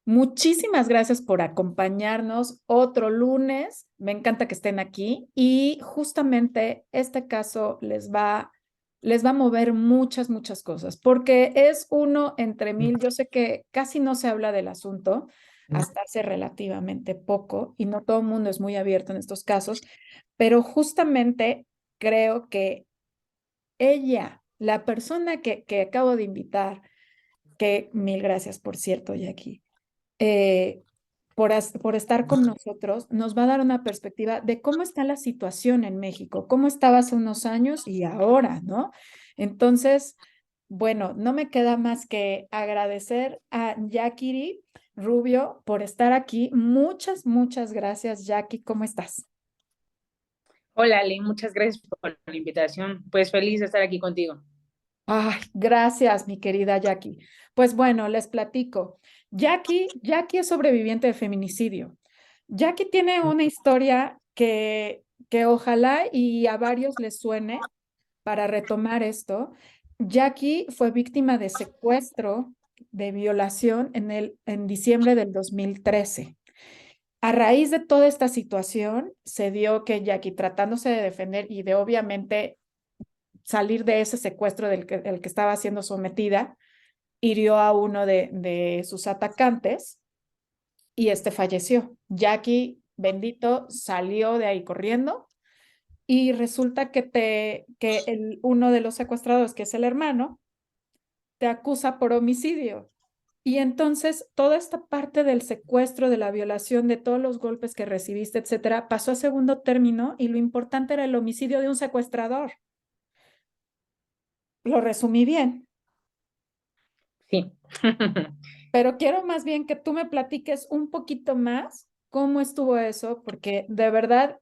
Muchísimas gracias por acompañarnos otro lunes. Me encanta que estén aquí y justamente este caso les va a mover muchas, muchas cosas, porque es uno entre mil. Yo sé que casi no se habla del asunto hasta hace relativamente poco y no todo el mundo es muy abierto en estos casos, pero justamente creo que ella, la persona que acabo de invitar, que mil gracias, por cierto, Jackie, eh, por estar con nosotros, nos va a dar una perspectiva de cómo está la situación en México, cómo estaba hace unos años y ahora, ¿no? Entonces, bueno, no me queda más que agradecer a Jackie Rubio por estar aquí. Muchas, muchas gracias, Jackie. ¿Cómo estás? Hola, Ale, muchas gracias por la invitación. Pues feliz de estar aquí contigo. Ay, gracias, mi querida Jackie. Pues bueno, les platico. Jackie es sobreviviente de feminicidio. Jackie tiene una historia que ojalá y a varios les suene para retomar esto. Jackie fue víctima de secuestro, de violación en diciembre del 2013. A raíz de toda esta situación, se dio que Jackie, tratándose de defender y de obviamente salir de ese secuestro el que estaba siendo sometida, hirió a uno de sus atacantes y este falleció. Jackie, bendito, salió de ahí corriendo y resulta que uno de los secuestradores, que es el hermano, te acusa por homicidio. Y entonces toda esta parte del secuestro, de la violación, de todos los golpes que recibiste, etcétera, pasó a segundo término y lo importante era el homicidio de un secuestrador. Lo resumí bien. Sí. Pero quiero más bien que tú me platiques un poquito más cómo estuvo eso, porque de verdad,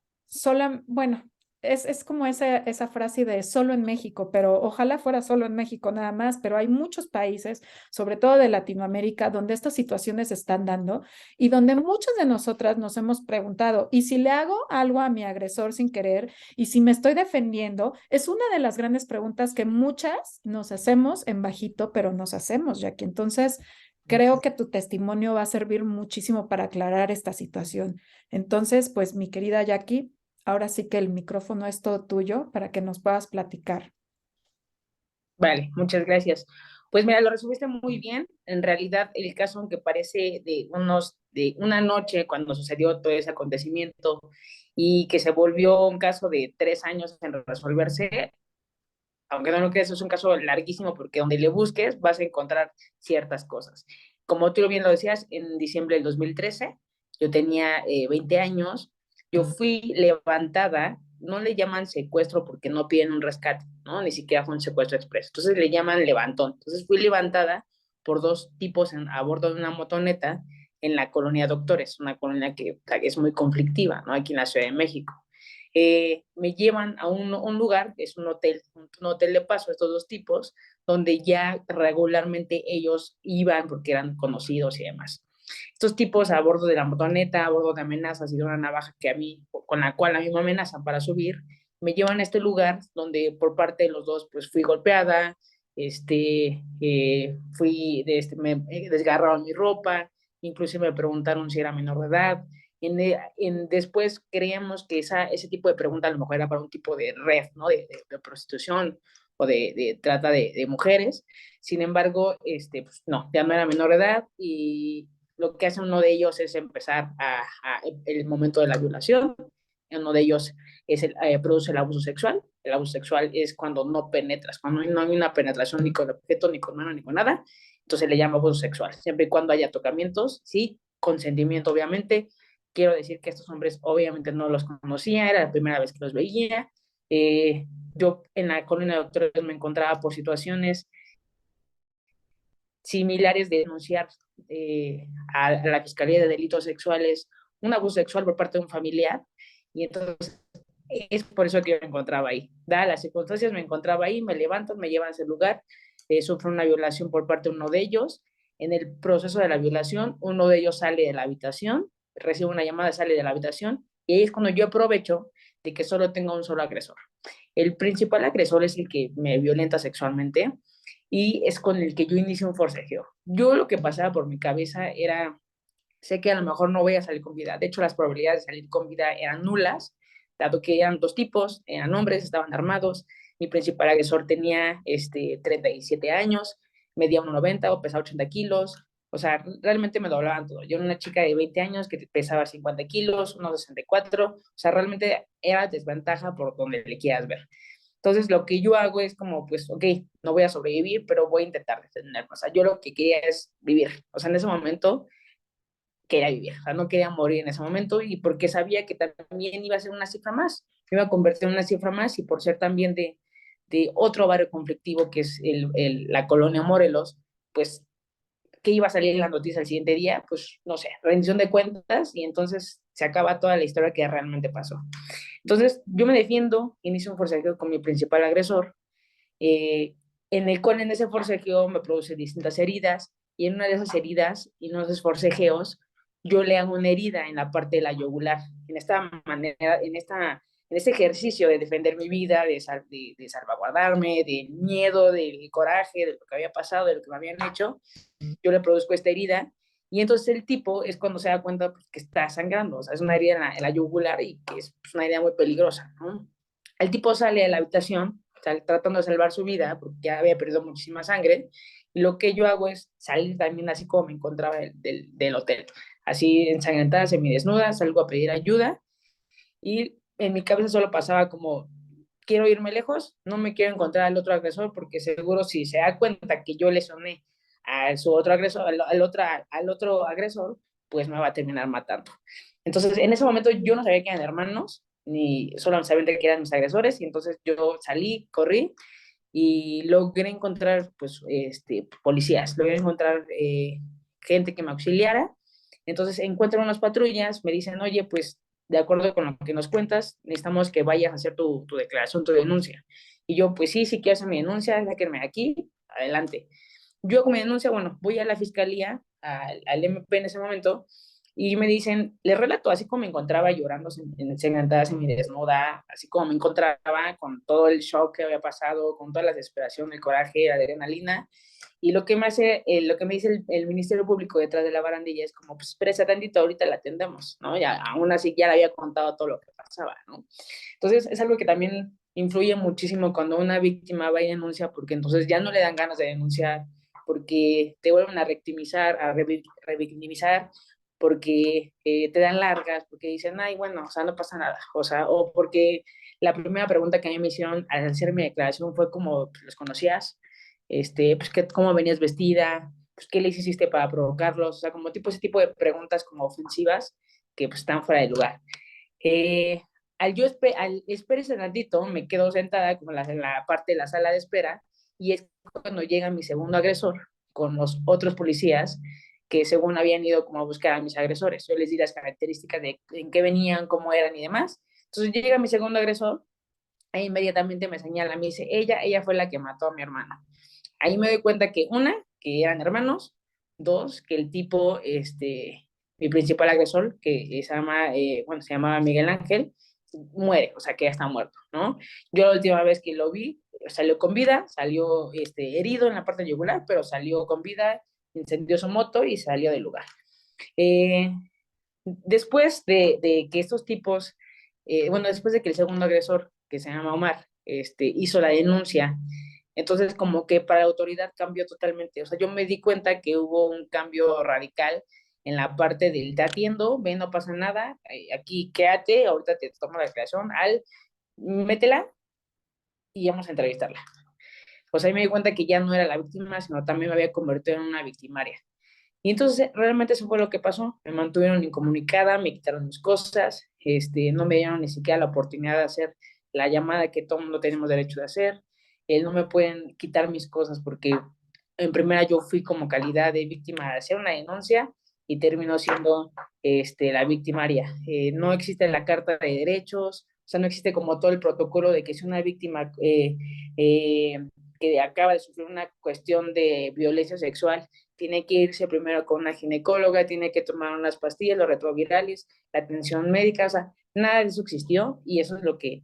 bueno, es como esa frase de solo en México, pero ojalá fuera solo en México nada más, pero hay muchos países, sobre todo de Latinoamérica, donde estas situaciones se están dando y donde muchas de nosotras nos hemos preguntado, ¿y si le hago algo a mi agresor sin querer? ¿Y si me estoy defendiendo? Es una de las grandes preguntas que muchas nos hacemos en bajito, pero nos hacemos, ya que entonces creo que tu testimonio va a servir muchísimo para aclarar esta situación. Entonces, pues mi querida Jackie, ahora sí que el micrófono es todo tuyo para que nos puedas platicar. Vale, muchas gracias. Pues mira, lo resumiste muy bien. En realidad, el caso, aunque parece de una noche cuando sucedió todo ese acontecimiento y que se volvió un caso de 3 años en resolverse, aunque no lo creas, es un caso larguísimo porque donde le busques vas a encontrar ciertas cosas. Como tú bien lo decías, en diciembre del 2013, yo tenía 20 años, yo fui levantada, no le llaman secuestro porque no piden un rescate, ¿no? Ni siquiera fue un secuestro expreso, entonces le llaman levantón. Entonces fui levantada por dos tipos a bordo de una motoneta en la colonia Doctores, una colonia que es muy conflictiva, ¿no? Aquí en la Ciudad de México. Me llevan a un lugar, es un hotel de paso, estos dos tipos, donde ya regularmente ellos iban porque eran conocidos y demás. Estos tipos a bordo de la motoneta, a bordo de amenazas y de una navaja que a mí, con la cual a mí me amenazan para subir, me llevan a este lugar donde por parte de los dos pues fui golpeada, me desgarraron mi ropa, incluso me preguntaron si era menor de edad, después creíamos que ese tipo de pregunta a lo mejor era para un tipo de red, ¿no? De prostitución o de trata de mujeres. Sin embargo, pues, no, ya no era menor de edad y lo que hace uno de ellos es empezar el momento de la violación. Uno de ellos produce el abuso sexual. El abuso sexual es cuando no penetras, cuando no hay una penetración ni con el objeto, ni con mano, ni con nada. Entonces le llama abuso sexual. Siempre y cuando haya tocamientos, sí, consentimiento, obviamente. Quiero decir que estos hombres obviamente no los conocía, era la primera vez que los veía. Yo en la colonia de doctores me encontraba por situaciones similares de denunciar a la Fiscalía de Delitos Sexuales un abuso sexual por parte de un familiar. Y entonces es por eso que yo me encontraba ahí. Dadas las circunstancias, me encontraba ahí, me levantan, me llevan a ese lugar, sufro una violación por parte de uno de ellos. En el proceso de la violación, uno de ellos sale de la habitación, recibe una llamada, sale de la habitación, y ahí es cuando yo aprovecho de que solo tengo un solo agresor. El principal agresor es el que me violenta sexualmente y es con el que yo inicio un forcejeo. Yo lo que pasaba por mi cabeza era sé que a lo mejor no voy a salir con vida. De hecho, las probabilidades de salir con vida eran nulas, dado que eran dos tipos, eran hombres, estaban armados. Mi principal agresor tenía 37 años, medía 1,90 o pesaba 80 kilos. O sea, realmente me doblaban todo. Yo era una chica de 20 años que pesaba 50 kilos, 1,64. O sea, realmente era desventaja por donde le quieras ver. Entonces, lo que yo hago es como, pues, ok, no voy a sobrevivir, pero voy a intentar detenerme. O sea, yo lo que quería es vivir. O sea, en ese momento quería vivir, o sea, no quería morir en ese momento y porque sabía que también iba a ser una cifra más, me iba a convertir en una cifra más y por ser también de otro barrio conflictivo que es la colonia Morelos, pues que iba a salir en la noticia el siguiente día, pues no sé, rendición de cuentas y entonces se acaba toda la historia que realmente pasó. Entonces yo me defiendo, inicio un forcejeo con mi principal agresor, eh, en el cual en ese forcejeo me produce distintas heridas y en una de esas heridas y en uno de esos forcejeos yo le hago una herida en la parte de la yugular. En esta manera, en este ejercicio de defender mi vida, de salvaguardarme, del miedo, del coraje, de lo que había pasado, de lo que me habían hecho, yo le produzco esta herida y entonces el tipo es cuando se da cuenta pues, que está sangrando, o sea, es una herida en la yugular y que es pues, una herida muy peligrosa, ¿no? El tipo sale de la habitación tratando de salvar su vida porque ya había perdido muchísima sangre. Y lo que yo hago es salir también así como me encontraba del hotel. Así ensangrentada, semidesnuda, salgo a pedir ayuda y en mi cabeza solo pasaba como, quiero irme lejos, no me quiero encontrar al otro agresor porque seguro si se da cuenta que yo lesioné a su otro agresor, al otro agresor, pues me va a terminar matando. Entonces, en ese momento yo no sabía que eran hermanos, ni solo sabía que eran mis agresores, y entonces yo salí, corrí y logré encontrar pues policías, logré encontrar gente que me auxiliara. Entonces encuentro unas patrullas, me dicen, oye, pues de acuerdo con lo que nos cuentas, necesitamos que vayas a hacer tu declaración, tu denuncia. Y yo, pues sí, sí quiero hacer mi denuncia, sáquenme de aquí, adelante. Yo hago mi denuncia, bueno, voy a la fiscalía, al MP en ese momento, y me dicen, les relato, así como me encontraba llorando ensangrentada, desnuda, así como me encontraba con todo el shock que había pasado, con toda la desesperación, el coraje, la adrenalina, y lo que me hace, lo que me dice el Ministerio Público detrás de la barandilla es como, pues espérese tantito, ahorita la atendemos, ¿no? Ya, aún así ya le había contado todo lo que pasaba, ¿no? Entonces es algo que también influye muchísimo cuando una víctima va y denuncia, porque entonces ya no le dan ganas de denunciar, porque te vuelven a revictimizar, revictimizar, porque te dan largas, porque dicen, ay, bueno, o sea, no pasa nada, o sea, o porque la primera pregunta que a mí me hicieron al hacer mi declaración fue como, pues, ¿los conocías? Pues, ¿cómo venías vestida? Pues, ¿qué le hiciste para provocarlos? O sea, como tipo, ese tipo de preguntas como ofensivas que pues están fuera de lugar. Eh, al esperar ese ratito, me quedo sentada como en la parte de la sala de espera y es cuando llega mi segundo agresor con los otros policías que según habían ido como a buscar a mis agresores. Yo les di las características de en qué venían, cómo eran y demás. Entonces llega mi segundo agresor e inmediatamente me señala, me dice, ella fue la que mató a mi hermano. Ahí me doy cuenta que una, que eran hermanos, dos, que el tipo, mi principal agresor, que se llamaba Miguel Ángel, muere, o sea, que ya está muerto, ¿no? Yo la última vez que lo vi, salió con vida, salió herido en la parte yugular, pero salió con vida, incendió su moto y salió del lugar. Eh, Después de que estos tipos, después de que el segundo agresor, que se llama Omar, hizo la denuncia, entonces como que para la autoridad cambió totalmente. O sea, yo me di cuenta que hubo un cambio radical en la parte del te atiendo, ve, no pasa nada, aquí quédate, ahorita te tomo la declaración, métela y vamos a entrevistarla. Pues ahí me di cuenta que ya no era la víctima, sino también me había convertido en una victimaria. Y entonces realmente eso fue lo que pasó. Me mantuvieron incomunicada, me quitaron mis cosas, no me dieron ni siquiera la oportunidad de hacer la llamada que todo el mundo tenemos derecho de hacer. No me pueden quitar mis cosas porque en primera yo fui como calidad de víctima de hacer una denuncia y terminó siendo la victimaria. No existe la carta de derechos, o sea, no existe como todo el protocolo de que si una víctima que acaba de sufrir una cuestión de violencia sexual tiene que irse primero con una ginecóloga, tiene que tomar unas pastillas, los retrovirales, la atención médica, o sea, nada de eso existió y eso es lo que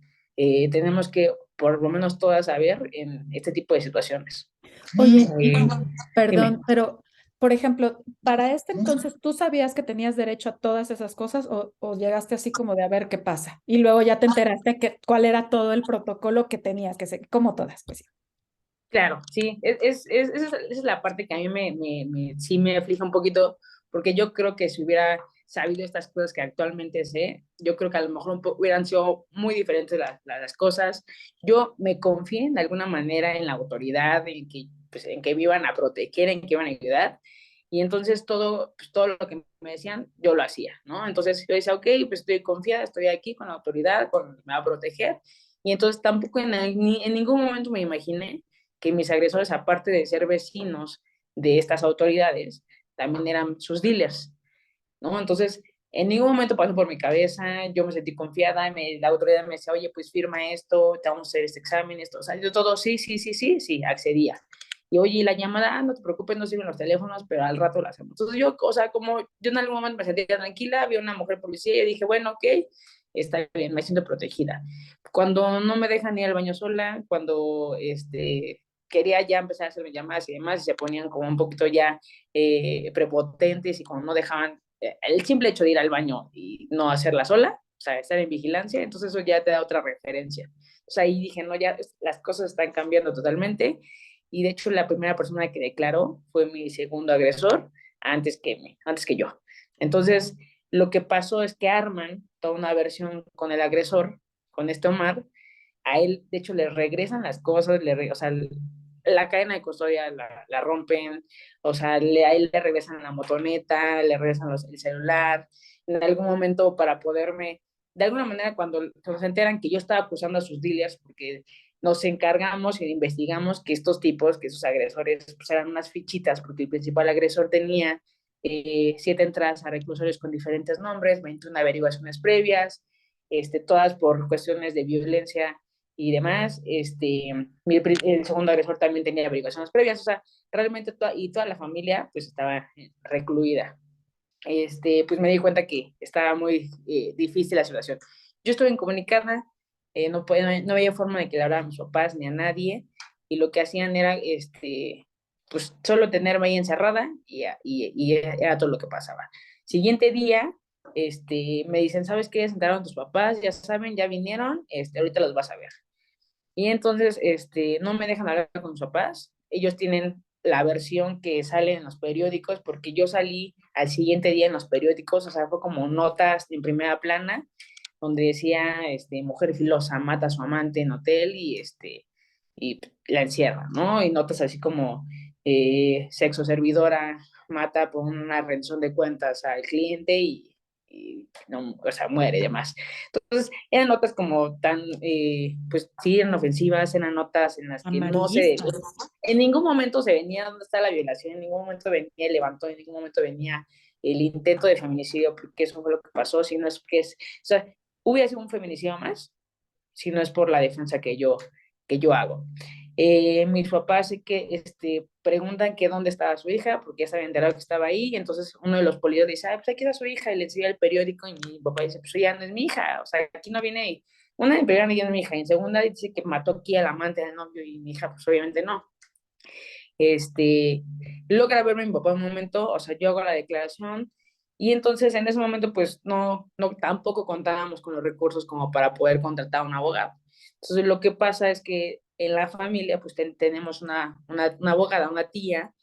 tenemos que por lo menos todas saber en este tipo de situaciones. Oye, Eh, Dime. perdón, pero por ejemplo, para este entonces, ¿tú sabías que tenías derecho a todas esas cosas o llegaste así como de a ver qué pasa? Y luego ya te enteraste que cuál era todo el protocolo que tenías que seguir, como todas, pues sí. Claro, sí, esa es la parte que a mí sí me aflige un poquito, porque yo creo que si hubiera sabido estas cosas que actualmente sé, yo creo que a lo mejor hubieran sido muy diferentes las cosas. Yo me confié de alguna manera en la autoridad, pues, en que me iban a proteger, en que iban a ayudar, y entonces todo, pues, todo lo que me decían, yo lo hacía, ¿no? Entonces yo decía, ok, pues estoy confiada, estoy aquí con la autoridad, me va a proteger, y entonces tampoco en ningún momento me imaginé que mis agresores, aparte de ser vecinos de estas autoridades, también eran sus dealers, ¿no? Entonces, en ningún momento pasó por mi cabeza, yo me sentí confiada, la autoridad me decía, oye, pues firma esto, te vamos a hacer este examen, esto, o sea, yo todo, sí, sí, sí, sí, sí, accedía. Y oye, la llamada, no te preocupes, no sirven los teléfonos, pero al rato la hacemos. Entonces yo, o sea, como yo en algún momento me sentía tranquila, vi una mujer policía y dije, bueno, ok, está bien, me siento protegida. Cuando no me dejan ir al baño sola, cuando quería ya empezar a hacerme llamadas y demás, y se ponían como un poquito ya prepotentes y como no dejaban el simple hecho de ir al baño y no hacerla sola, o sea, estar en vigilancia, entonces eso ya te da otra referencia. O sea, ahí dije, no, ya las cosas están cambiando totalmente. Y de hecho, la primera persona que declaró fue mi segundo agresor antes que yo. Entonces, lo que pasó es que arman toda una versión con el agresor, con este Omar. A él, de hecho, le regresan las cosas, o sea, la cadena de custodia la rompen, o sea, a él le regresan la motoneta, le regresan el celular, en algún momento para poderme, de alguna manera cuando se enteran que yo estaba acusando a sus dealers, porque nos encargamos y investigamos que estos tipos, que esos agresores, pues eran unas fichitas, porque el principal agresor tenía 7 entradas a reclusorios con diferentes nombres, 21 averiguaciones previas, todas por cuestiones de violencia y demás. El segundo agresor también tenía averiguaciones previas, o sea, realmente toda la familia pues estaba recluida. Pues me di cuenta que estaba muy difícil la situación. Yo estuve incomunicada, no había forma de que le hablara a mis papás ni a nadie, y lo que hacían era, pues solo tenerme ahí encerrada y era todo lo que pasaba. Siguiente día, me dicen, ¿sabes qué? Sentaron tus papás, ya saben, ya vinieron, ahorita los vas a ver. Y entonces, no me dejan hablar con mis papás. Ellos tienen la versión que sale en los periódicos, porque yo salí al siguiente día en los periódicos, o sea, fue como notas en primera plana, donde decía, mujer filosa mata a su amante en hotel y la encierra, ¿no? Y notas así como, sexo servidora mata por una rendición de cuentas al cliente y no, o sea, muere y demás. Entonces, eran notas como tan, pues sí, eran ofensivas, eran notas en las que no se, Amarillistas. en ningún momento se venía dónde está la violación, en ningún momento venía el levantón, en ningún momento venía el intento de feminicidio, porque eso fue lo que pasó, si no es que es, o sea, hubiera sido un feminicidio más, si no es por la defensa que yo hago. Mis papás sí que preguntan que dónde estaba su hija, porque ya se habían enterado que estaba ahí, y entonces uno de los policías dice, ah, pues aquí está su hija, y le enseña el periódico, y mi papá dice, pues ella no es mi hija, o sea, aquí no viene, una en primera no es mi hija, y en segunda dice que mató aquí al amante del novio, y mi hija, pues obviamente no. Este, Logra verme mi papá un momento, o sea, yo hago la declaración, y entonces en ese momento pues no tampoco contábamos con los recursos como para poder contratar a un abogado. Entonces lo que pasa es que en la familia pues tenemos una abogada, una tía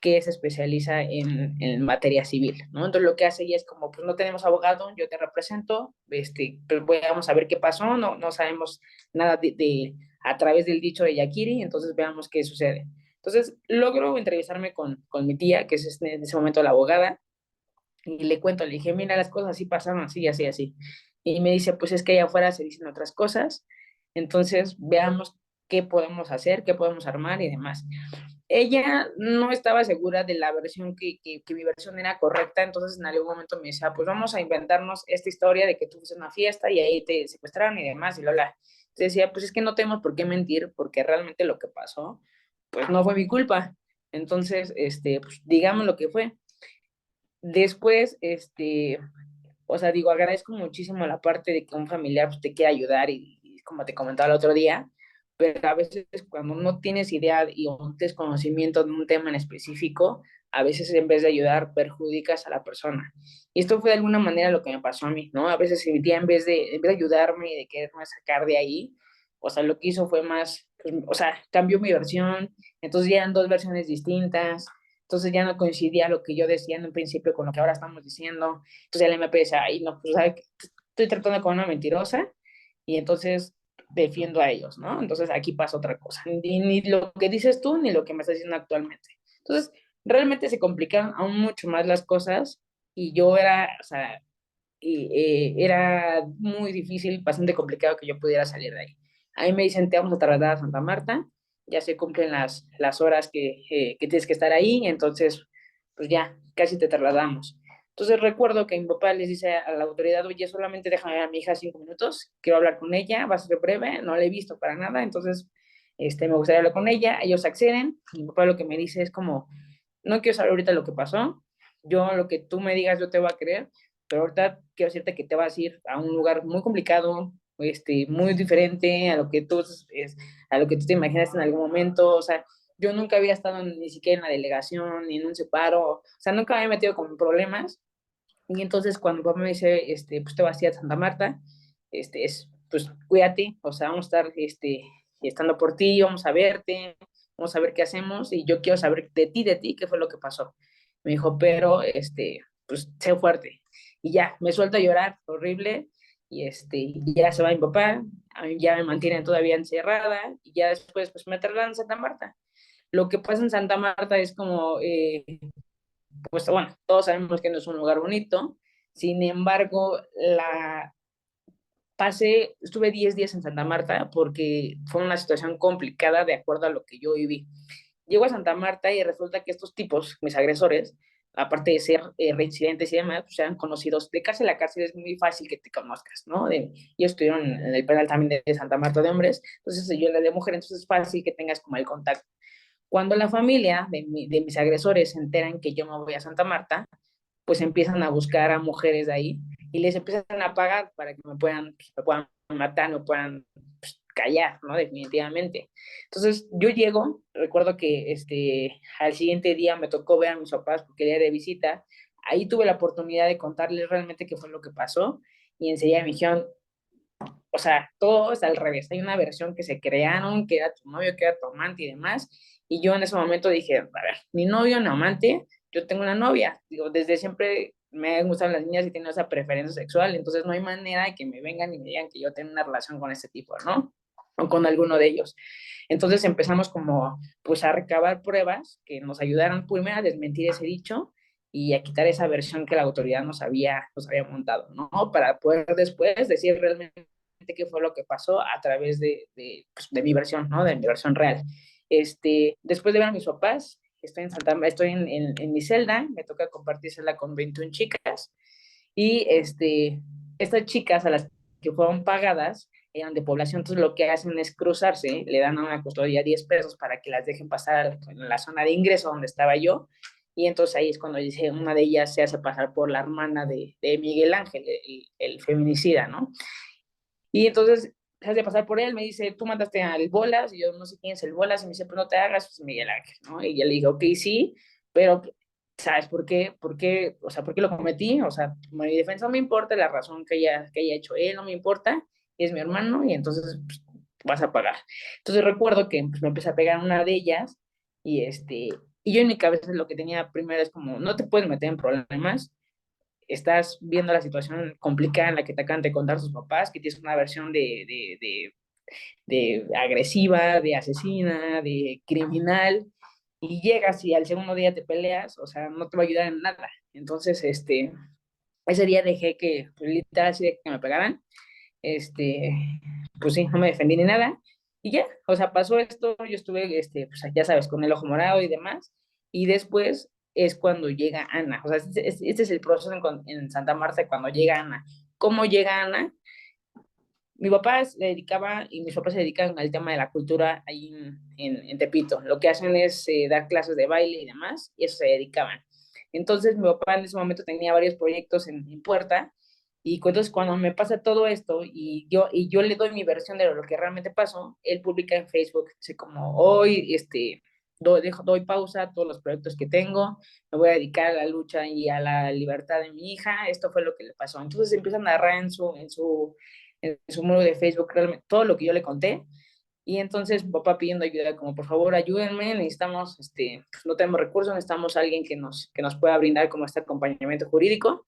que se especializa en materia civil, ¿no? Entonces lo que hace ella es como, pues no tenemos abogado, yo te represento, pues vamos a ver qué pasó, no sabemos nada a través del dicho de Yakiri, entonces veamos qué sucede. Entonces logro entrevistarme con mi tía, que es en ese momento la abogada, y le cuento, le dije, mira, las cosas así pasaron, así, así, así. Y me dice, pues es que allá afuera se dicen otras cosas, entonces veamos qué podemos hacer, qué podemos armar y demás. Ella no estaba segura de la versión, que mi versión era correcta, entonces en algún momento me decía, pues vamos a inventarnos esta historia de que tú fuiste a una fiesta y ahí te secuestraron y demás, y lola. Entonces decía, pues es que no tenemos por qué mentir, porque realmente lo que pasó, pues no fue mi culpa. Entonces, pues digamos lo que fue. Después, o sea, digo, agradezco muchísimo la parte de que un familiar pues, te quiera ayudar y como te comentaba el otro día, pero a veces cuando no tienes idea y un desconocimiento de un tema en específico, a veces en vez de ayudar perjudicas a la persona. Y esto fue de alguna manera lo que me pasó a mí, ¿no? A veces mi tía en vez de ayudarme y de quererme sacar de ahí, o sea, lo que hizo fue más, pues, o sea, cambió mi versión, entonces ya eran dos versiones distintas, entonces ya no coincidía lo que yo decía en un principio con lo que ahora estamos diciendo, entonces el MP decía, ay, no, pues, ¿sabes? Estoy tratando con una mentirosa, y entonces defiendo a ellos, ¿no? Entonces aquí pasa otra cosa, ni lo que dices tú, ni lo que me estás diciendo actualmente. Entonces, realmente se complicaron aún mucho más las cosas, y yo era, o sea, era muy difícil, bastante complicado que yo pudiera salir de ahí. A mí me dicen, te vamos a trasladar a Santa Marta, ya se cumplen las horas que tienes que estar ahí, entonces, pues ya, casi te trasladamos. Entonces recuerdo que mi papá les dice a la autoridad, oye, solamente déjame a mi hija 5 minutos, quiero hablar con ella, va a ser breve, no la he visto para nada, entonces me gustaría hablar con ella, ellos acceden, mi papá lo que me dice es como, no quiero saber ahorita lo que pasó, yo lo que tú me digas yo te voy a creer, pero ahorita quiero decirte que te vas a ir a un lugar muy complicado, muy diferente a lo que tú te imaginaste en algún momento, o sea, yo nunca había estado ni siquiera en la delegación, ni en un separo, o sea, nunca me había metido con problemas, y entonces cuando mi papá me dice, pues te vas a ir a Santa Marta, pues cuídate, o sea, vamos a estar, estando por ti, vamos a verte, vamos a ver qué hacemos, y yo quiero saber de ti, qué fue lo que pasó. Me dijo, pero, pues sé fuerte. Y ya, me suelto a llorar, horrible, y ya se va mi papá, a mí ya me mantienen todavía encerrada, y ya después, pues me trasladan a Santa Marta. Lo que pasa en Santa Marta es como, pues bueno, todos sabemos que no es un lugar bonito, sin embargo, estuve 10 días en Santa Marta porque fue una situación complicada de acuerdo a lo que yo viví. Llego a Santa Marta y resulta que estos tipos, mis agresores, aparte de ser reincidentes y demás, pues eran conocidos. De cárcel a cárcel es muy fácil que te conozcas, ¿no? Ellos estuvieron en el penal también de Santa Marta de hombres, entonces yo en la de mujer, entonces es fácil que tengas como el contacto. Cuando la familia de mis agresores se enteran que yo me voy a Santa Marta, pues empiezan a buscar a mujeres de ahí y les empiezan a pagar para que me puedan matar, me puedan callar, ¿no? Definitivamente. Entonces yo llego, recuerdo que al siguiente día me tocó ver a mis papás porque era de visita, ahí tuve la oportunidad de contarles realmente qué fue lo que pasó, y enseguida me dijeron, o sea, todo es al revés. Hay una versión que se crearon, que era tu novio, que era tu amante y demás. Y yo en ese momento dije, a ver, ni novio ni amante, yo tengo una novia. Digo, desde siempre me gustan las niñas y tengo esa preferencia sexual, entonces no hay manera de que me vengan y me digan que yo tengo una relación con este tipo, ¿no? O con alguno de ellos. Entonces empezamos como, pues, a recabar pruebas que nos ayudaran primero a desmentir ese dicho y a quitar esa versión que la autoridad nos había montado, ¿no? Para poder después decir realmente qué fue lo que pasó a través de mi versión, ¿no? De mi versión real. Después de ver a mis papás, estoy en mi celda, me toca compartir celda con 21 chicas, y estas chicas a las que fueron pagadas eran de población, entonces lo que hacen es cruzarse, le dan a una custodia 10 pesos para que las dejen pasar en la zona de ingreso donde estaba yo, y entonces ahí es cuando dice, una de ellas se hace pasar por la hermana de Miguel Ángel, el feminicida, ¿no? Y entonces se hace pasar por él, me dice, tú mataste al Bolas, y yo no sé quién es el Bolas, y me dice, pues no te hagas, pues Miguel Ángel, ¿no? Y yo le digo, ok, sí, pero ¿sabes por qué? O sea, ¿por qué lo cometí? O sea, mi defensa no me importa, la razón que haya hecho él no me importa, es mi hermano, y entonces pues, vas a pagar. Entonces recuerdo que pues, me empecé a pegar una de ellas, y y yo en mi cabeza lo que tenía primero es como, no te puedes meter en problemas, estás viendo la situación complicada en la que te acaban de contar sus papás, que tienes una versión de agresiva, de asesina, de criminal, y llegas y al segundo día te peleas, o sea, no te va a ayudar en nada. Entonces, ese día dejé que, pues, literal, así de que me pegaran, este, pues sí, no me defendí ni nada, y ya, o sea, pasó esto, yo estuve, pues ya sabes, con el ojo morado y demás, y después es cuando llega Ana, o sea, este es el proceso en Santa Marta cuando llega Ana. ¿Cómo llega Ana? Mi papá se dedicaba y mis papás se dedican al tema de la cultura ahí en Tepito. Lo que hacen es dar clases de baile y demás, y eso se dedicaban. Entonces, mi papá en ese momento tenía varios proyectos en puerta, y entonces cuando me pasa todo esto y yo le doy mi versión de lo que realmente pasó, él publica en Facebook, dice como, hoy, doy pausa a todos los proyectos que tengo, me voy a dedicar a la lucha y a la libertad de mi hija, esto fue lo que le pasó. Entonces empieza a narrar en su muro de Facebook realmente todo lo que yo le conté, y entonces papá pidiendo ayuda, como por favor ayúdenme, necesitamos, pues, no tenemos recursos, necesitamos a alguien que nos pueda brindar como este acompañamiento jurídico.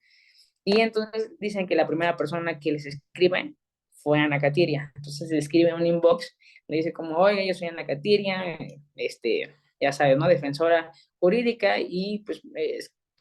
Y entonces dicen que la primera persona que les escribe fue Ana Katiria. Entonces le escribe un inbox, le dice como, oye, yo soy Ana Katiria, ya sabes, ¿no? Defensora jurídica, y pues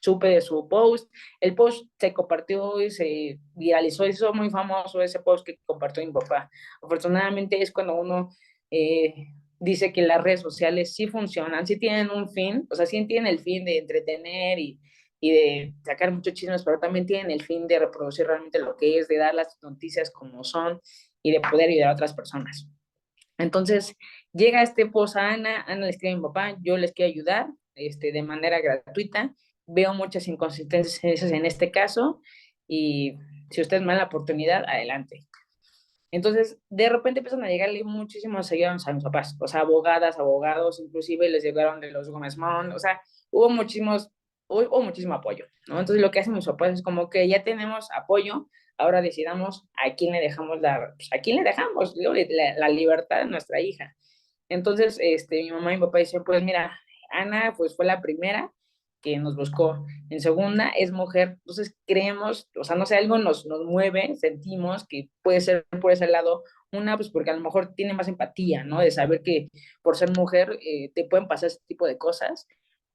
supe de su post. El post se compartió y se viralizó, hizo muy famoso ese post que compartió mi papá. Afortunadamente es cuando uno eh, dice que las redes sociales sí funcionan, sí tienen un fin, o sea, sí tienen el fin de entretener y de sacar muchos chismes, pero también tienen el fin de reproducir realmente lo que es, de dar las noticias como son y de poder ayudar a otras personas. Entonces, llega este post a Ana, Ana le escribe a mi papá, yo les quiero ayudar de manera gratuita, veo muchas inconsistencias en este caso, y si ustedes me dan la oportunidad, adelante. Entonces, de repente empiezan a llegarle muchísimos seguidores a mis papás, o sea, abogadas, abogados, inclusive les llegaron de los Gómez Mon, o sea, hubo muchísimo apoyo, ¿no? Entonces, lo que hacen mis papás es como que ya tenemos apoyo, ahora decidamos a quién le dejamos a quién le dejamos la libertad de nuestra hija. Entonces, mi mamá y mi papá dicen, pues mira, Ana, pues fue la primera que nos buscó. En segunda, es mujer. Entonces creemos, o sea, no sé, algo nos mueve, sentimos que puede ser por ese lado. Una, pues porque a lo mejor tiene más empatía, ¿no? De saber que por ser mujer te pueden pasar ese tipo de cosas,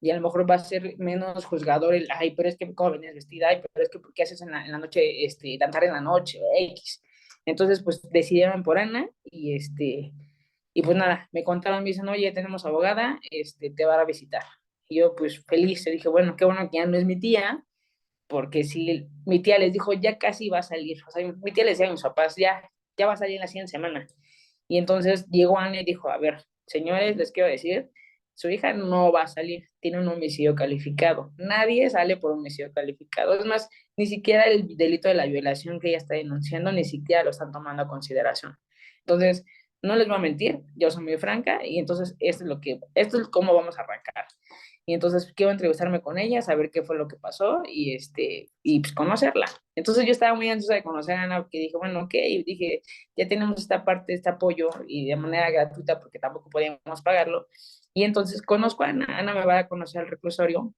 y a lo mejor va a ser menos juzgador el, ay, pero es que cómo venías vestida, ay, pero es que ¿por qué haces en la noche, tan tarde en la noche, X? Entonces, pues decidieron por Ana, y pues nada, me contaron, me dicen, oye, tenemos abogada, te va a visitar. Y yo pues feliz, le dije, bueno, qué bueno que ya no es mi tía, porque si mi tía les dijo, ya casi va a salir, o sea, mi tía les decía a mis papás, ya va a salir la siguiente semana. Y entonces llegó Ana y dijo, a ver, señores, les quiero decir, su hija no va a salir, tiene un homicidio calificado. Nadie sale por homicidio calificado. Es más, ni siquiera el delito de la violación que ella está denunciando, ni siquiera lo están tomando a consideración. Entonces, no les voy a mentir, yo soy muy franca, y entonces esto es cómo vamos a arrancar. Y entonces quiero entrevistarme con ella, saber qué fue lo que pasó, y pues conocerla. Entonces yo estaba muy ansiosa de conocer a Ana, porque dije, bueno, ok, dije, ya tenemos esta parte, este apoyo, y de manera gratuita, porque tampoco podíamos pagarlo. Y entonces conozco a Ana, Ana me va a conocer al reclusorio,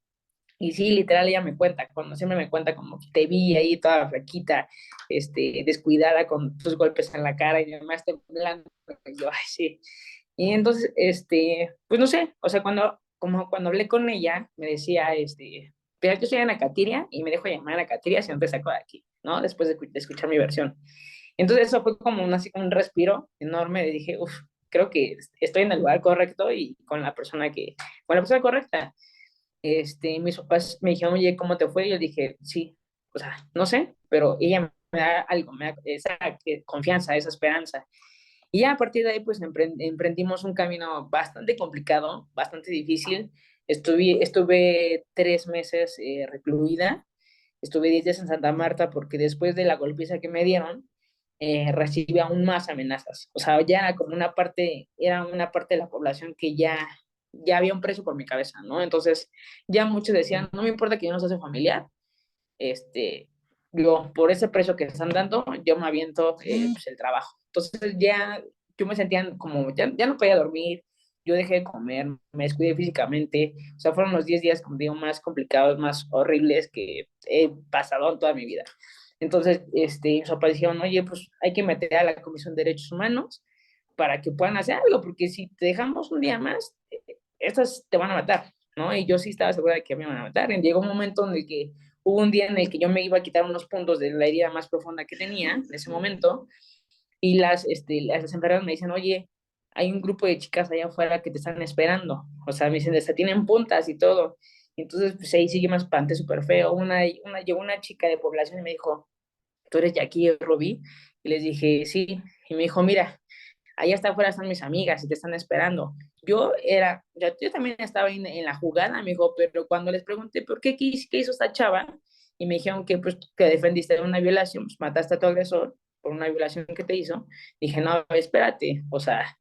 y sí, literal, ella me cuenta, cuando siempre me cuenta como que te vi ahí toda flaquita, descuidada, con tus golpes en la cara, y además temblando. Y yo, ay, sí. Y entonces, pues no sé, o sea, cuando hablé con ella, me decía, pero yo soy Ana Katiria, y me dejo llamar Ana Katiria, siempre saco de aquí, ¿no? Después de escuchar mi versión. Entonces eso fue como así, un respiro enorme, y dije, uff, creo que estoy en el lugar correcto y con la persona correcta. Mis papás me dijeron, oye, ¿cómo te fue? Y yo dije, sí, o sea, no sé, pero ella me da algo, me da esa confianza, esa esperanza. Y ya a partir de ahí, pues emprendimos un camino bastante complicado, bastante difícil. Estuve 3 meses recluida, estuve 10 días en Santa Marta, porque después de la golpiza que me dieron, recibí aún más amenazas. O sea, ya era una parte de la población que ya había un precio por mi cabeza, ¿no? Entonces, ya muchos decían, no me importa que yo no sea su familiar, este, yo, por ese precio que están dando, yo me aviento pues, el trabajo. Entonces, ya yo me sentía como, ya no podía dormir, yo dejé de comer, me descuidé físicamente, o sea, fueron los 10 días, como digo, más complicados, más horribles que he pasado en toda mi vida. Entonces, mis papás dijeron, oye, pues hay que meter a la Comisión de Derechos Humanos para que puedan hacer algo, porque si te dejamos un día más, estas te van a matar, ¿no? Y yo sí estaba segura de que me iban a matar. Y llegó un momento en el que hubo un día en el que yo me iba a quitar unos puntos de la herida más profunda que tenía en ese momento, y las enfermeras me dicen, oye, hay un grupo de chicas allá afuera que te están esperando. O sea, me dicen, hasta tienen puntas y todo. Y entonces, pues ahí sí yo me espanté súper feo. Llegó una chica de población y me dijo, ¿tú eres Jackie Rubí? Y les dije, sí. Y me dijo, mira, allá está afuera están mis amigas y te están esperando. Yo también estaba en la jugada, me dijo, pero cuando les pregunté, ¿por qué hizo esta chava? Y me dijeron que, pues, que defendiste de una violación, pues mataste a tu agresor por una violación que te hizo. Dije, no, espérate, o sea,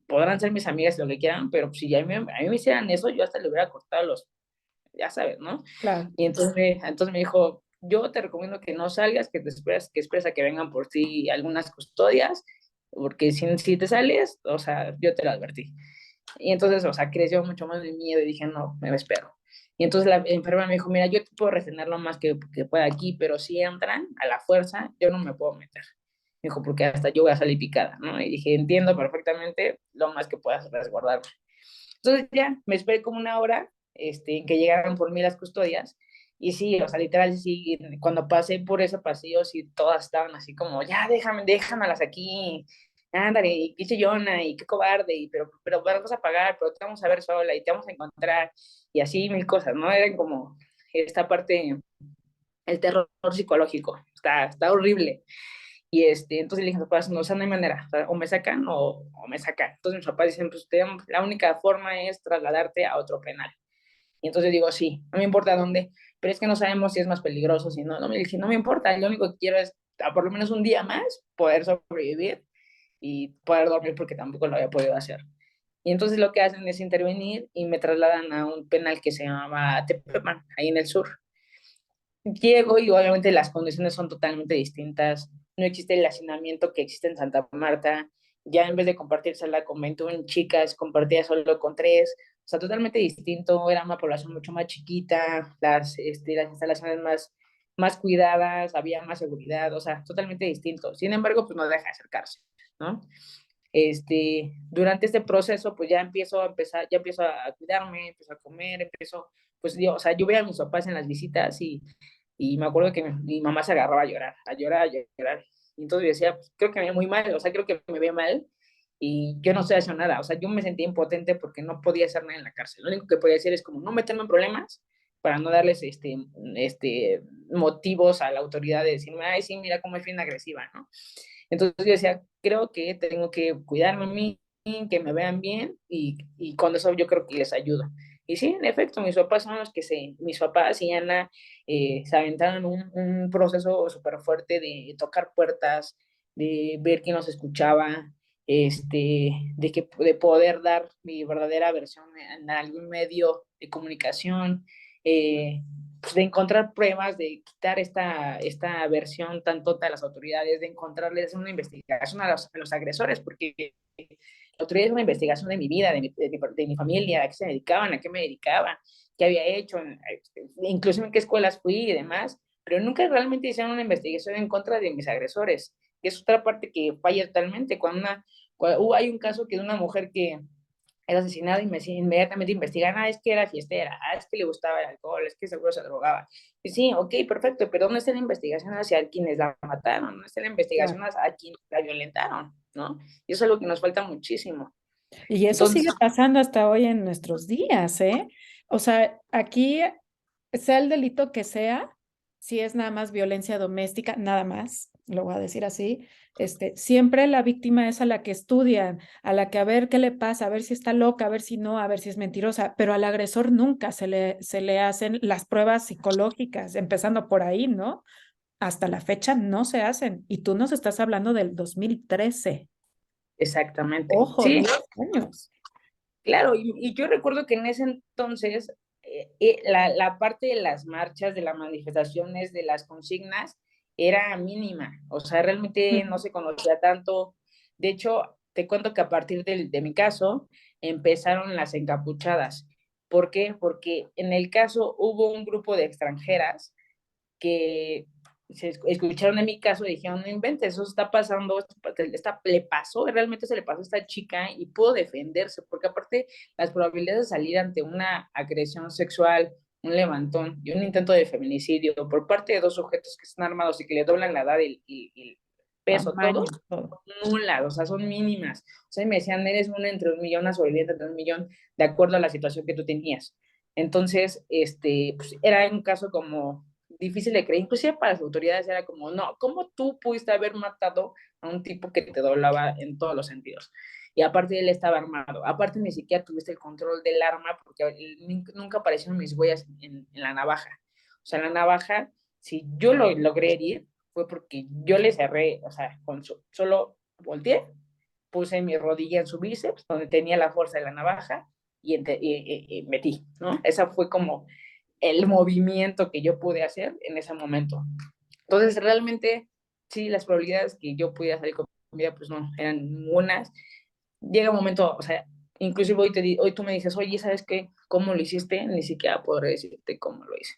podrán ser mis amigas lo que quieran, pero si a mí me hicieran eso, yo hasta le hubiera cortado los, ya sabes, ¿no? Claro. Y entonces me dijo, yo te recomiendo que no salgas, que esperes a que vengan por ti algunas custodias, porque si te sales, o sea, yo te lo advertí. Y entonces, o sea, creció mucho más mi miedo y dije, no, me espero. Y entonces la enfermera me dijo, mira, yo te puedo retener lo más que pueda aquí, pero si entran a la fuerza, yo no me puedo meter. Me dijo, porque hasta yo voy a salir picada, ¿no? Y dije, entiendo perfectamente lo más que puedas resguardarme. Entonces ya, me esperé como una hora, en que llegaran por mí las custodias. Y sí, o sea, literal, sí, cuando pasé por ese pasillo, sí, todas estaban así como, ya, déjamelas aquí, ándale, y qué chillona, y qué cobarde, pero vamos a pagar, pero te vamos a ver sola, y te vamos a encontrar, y así mil cosas, ¿no? Eran como esta parte, el terror psicológico, está horrible. Y entonces le dije a mis papás, no, o sea, no hay manera, o me sacan o me sacan. Entonces mis papás dicen, pues la única forma es trasladarte a otro penal. Y entonces digo, sí, no me importa dónde, pero es que no sabemos si es más peligroso, si no, no me dije, no me importa, lo único que quiero es por lo menos un día más poder sobrevivir y poder dormir porque tampoco lo había podido hacer. Y entonces lo que hacen es intervenir y me trasladan a un penal que se llama Tepepan, ahí en el sur. Llego y obviamente las condiciones son totalmente distintas. No existe el hacinamiento que existe en Santa Marta. Ya en vez de compartir sala con 21 chicas, compartía solo con 3. O sea, totalmente distinto. Era una población mucho más chiquita, las instalaciones más cuidadas, había más seguridad, o sea, totalmente distinto. Sin embargo, pues no deja de acercarse, ¿no? Durante este proceso, pues ya empiezo a cuidarme, empiezo a comer, pues yo, o sea, yo veía a mis papás en las visitas y me acuerdo que mi mamá se agarraba a llorar, a llorar, a llorar. Y entonces yo decía, pues, creo que me ve muy mal, o sea, creo que me ve mal y yo no estoy haciendo nada. O sea, yo me sentía impotente porque no podía hacer nada en la cárcel. Lo único que podía hacer es como no meterme en problemas para no darles motivos a la autoridad de decirme, ay, sí, mira cómo es bien agresiva, ¿no? Entonces yo decía, creo que tengo que cuidarme a mí, que me vean bien y con eso yo creo que les ayudo. Y sí, en efecto, mis papás y Ana se aventaron un proceso súper fuerte de tocar puertas, de ver quién nos escuchaba, de poder dar mi verdadera versión en algún medio de comunicación, pues de encontrar pruebas, de quitar esta versión tan tonta de las autoridades, de encontrarles una investigación a los agresores, porque la autoridad es una investigación de mi vida, de mi familia, a qué se dedicaban, a qué me dedicaba, qué había hecho, incluso en qué escuelas fui y demás, pero nunca realmente hicieron una investigación en contra de mis agresores, que es otra parte que falla totalmente. Hay un caso que de una mujer que era asesinada y inmediatamente investigan, es que era fiestera, es que le gustaba el alcohol, es que seguro se drogaba. Y sí, ok, perfecto, pero ¿dónde está la investigación hacia quienes la mataron? ¿Dónde está la investigación Claro. hacia quienes la violentaron? ¿No? Y eso es lo que nos falta muchísimo. Y eso Entonces, sigue pasando hasta hoy en nuestros días, ¿eh? O sea, aquí, sea el delito que sea, si es nada más violencia doméstica, nada más, lo voy a decir así, siempre la víctima es a la que estudian, a la que a ver qué le pasa, a ver si está loca, a ver si no, a ver si es mentirosa, pero al agresor nunca se le hacen las pruebas psicológicas, empezando por ahí, ¿no? Hasta la fecha no se hacen. Y tú nos estás hablando del 2013. exactamente. Ojo, Sí, 10 años. claro, y yo recuerdo que en ese entonces la parte de las marchas, de las manifestaciones, de las consignas, era mínima, o sea, realmente no se conocía tanto. De hecho, te cuento que a partir de mi caso empezaron las encapuchadas. ¿Por qué? Porque en el caso hubo un grupo de extranjeras que escucharon en mi caso y dijeron, no inventes, eso está pasando, le pasó, realmente se le pasó a esta chica y pudo defenderse, porque aparte las probabilidades de salir ante una agresión sexual, un levantón y un intento de feminicidio por parte de dos sujetos que están armados y que le doblan la edad y peso, todo, Tamaño, todo. nulas, o sea, son mínimas. O sea, me decían, eres una entre un millón, una sobreviviente entre un millón, de acuerdo a la situación que tú tenías. Entonces, pues, era un caso como difícil de creer, inclusive para las autoridades era como, no, ¿cómo tú pudiste haber matado a un tipo que te doblaba en todos los sentidos? Y aparte él estaba armado, aparte ni siquiera tuviste el control del arma porque nunca aparecieron mis huellas en la navaja. O sea, la navaja, si yo lo logré herir, fue porque yo le cerré, o sea, solo volteé, puse mi rodilla en su bíceps, donde tenía la fuerza de la navaja, y metí, ¿no? Esa fue como el movimiento que yo pude hacer en ese momento. Entonces, realmente, sí, las probabilidades que yo pudiera salir con vida, pues no, eran ninguna. Llega un momento, o sea, inclusive hoy tú me dices, oye, ¿sabes qué? ¿Cómo lo hiciste? Ni siquiera podré decirte cómo lo hice.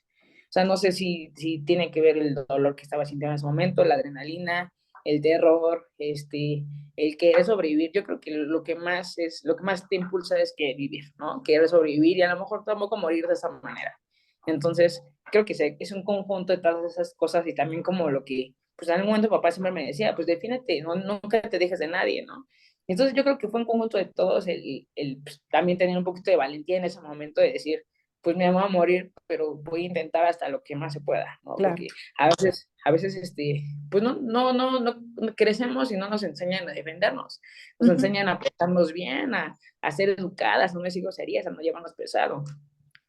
O sea, no sé si tiene que ver el dolor que estaba sintiendo en ese momento, la adrenalina, el terror, el querer sobrevivir. Yo creo que lo que más te impulsa es que vivir, ¿no? Querer sobrevivir y a lo mejor tampoco morir de esa manera. Entonces, creo que es un conjunto de todas esas cosas y también como lo que, pues en algún momento papá siempre me decía, pues defínete, no, nunca te dejes de nadie, ¿no? Entonces yo creo que fue un conjunto de todos pues, también tener un poquito de valentía en ese momento de decir, pues me voy a morir, pero voy a intentar hasta lo que más se pueda, ¿no? Claro. Porque a veces, pues no crecemos y no nos enseñan a defendernos, nos Ujú. enseñan a portarnos bien, a ser educadas, a no decir groserías, a no llevarnos pesado.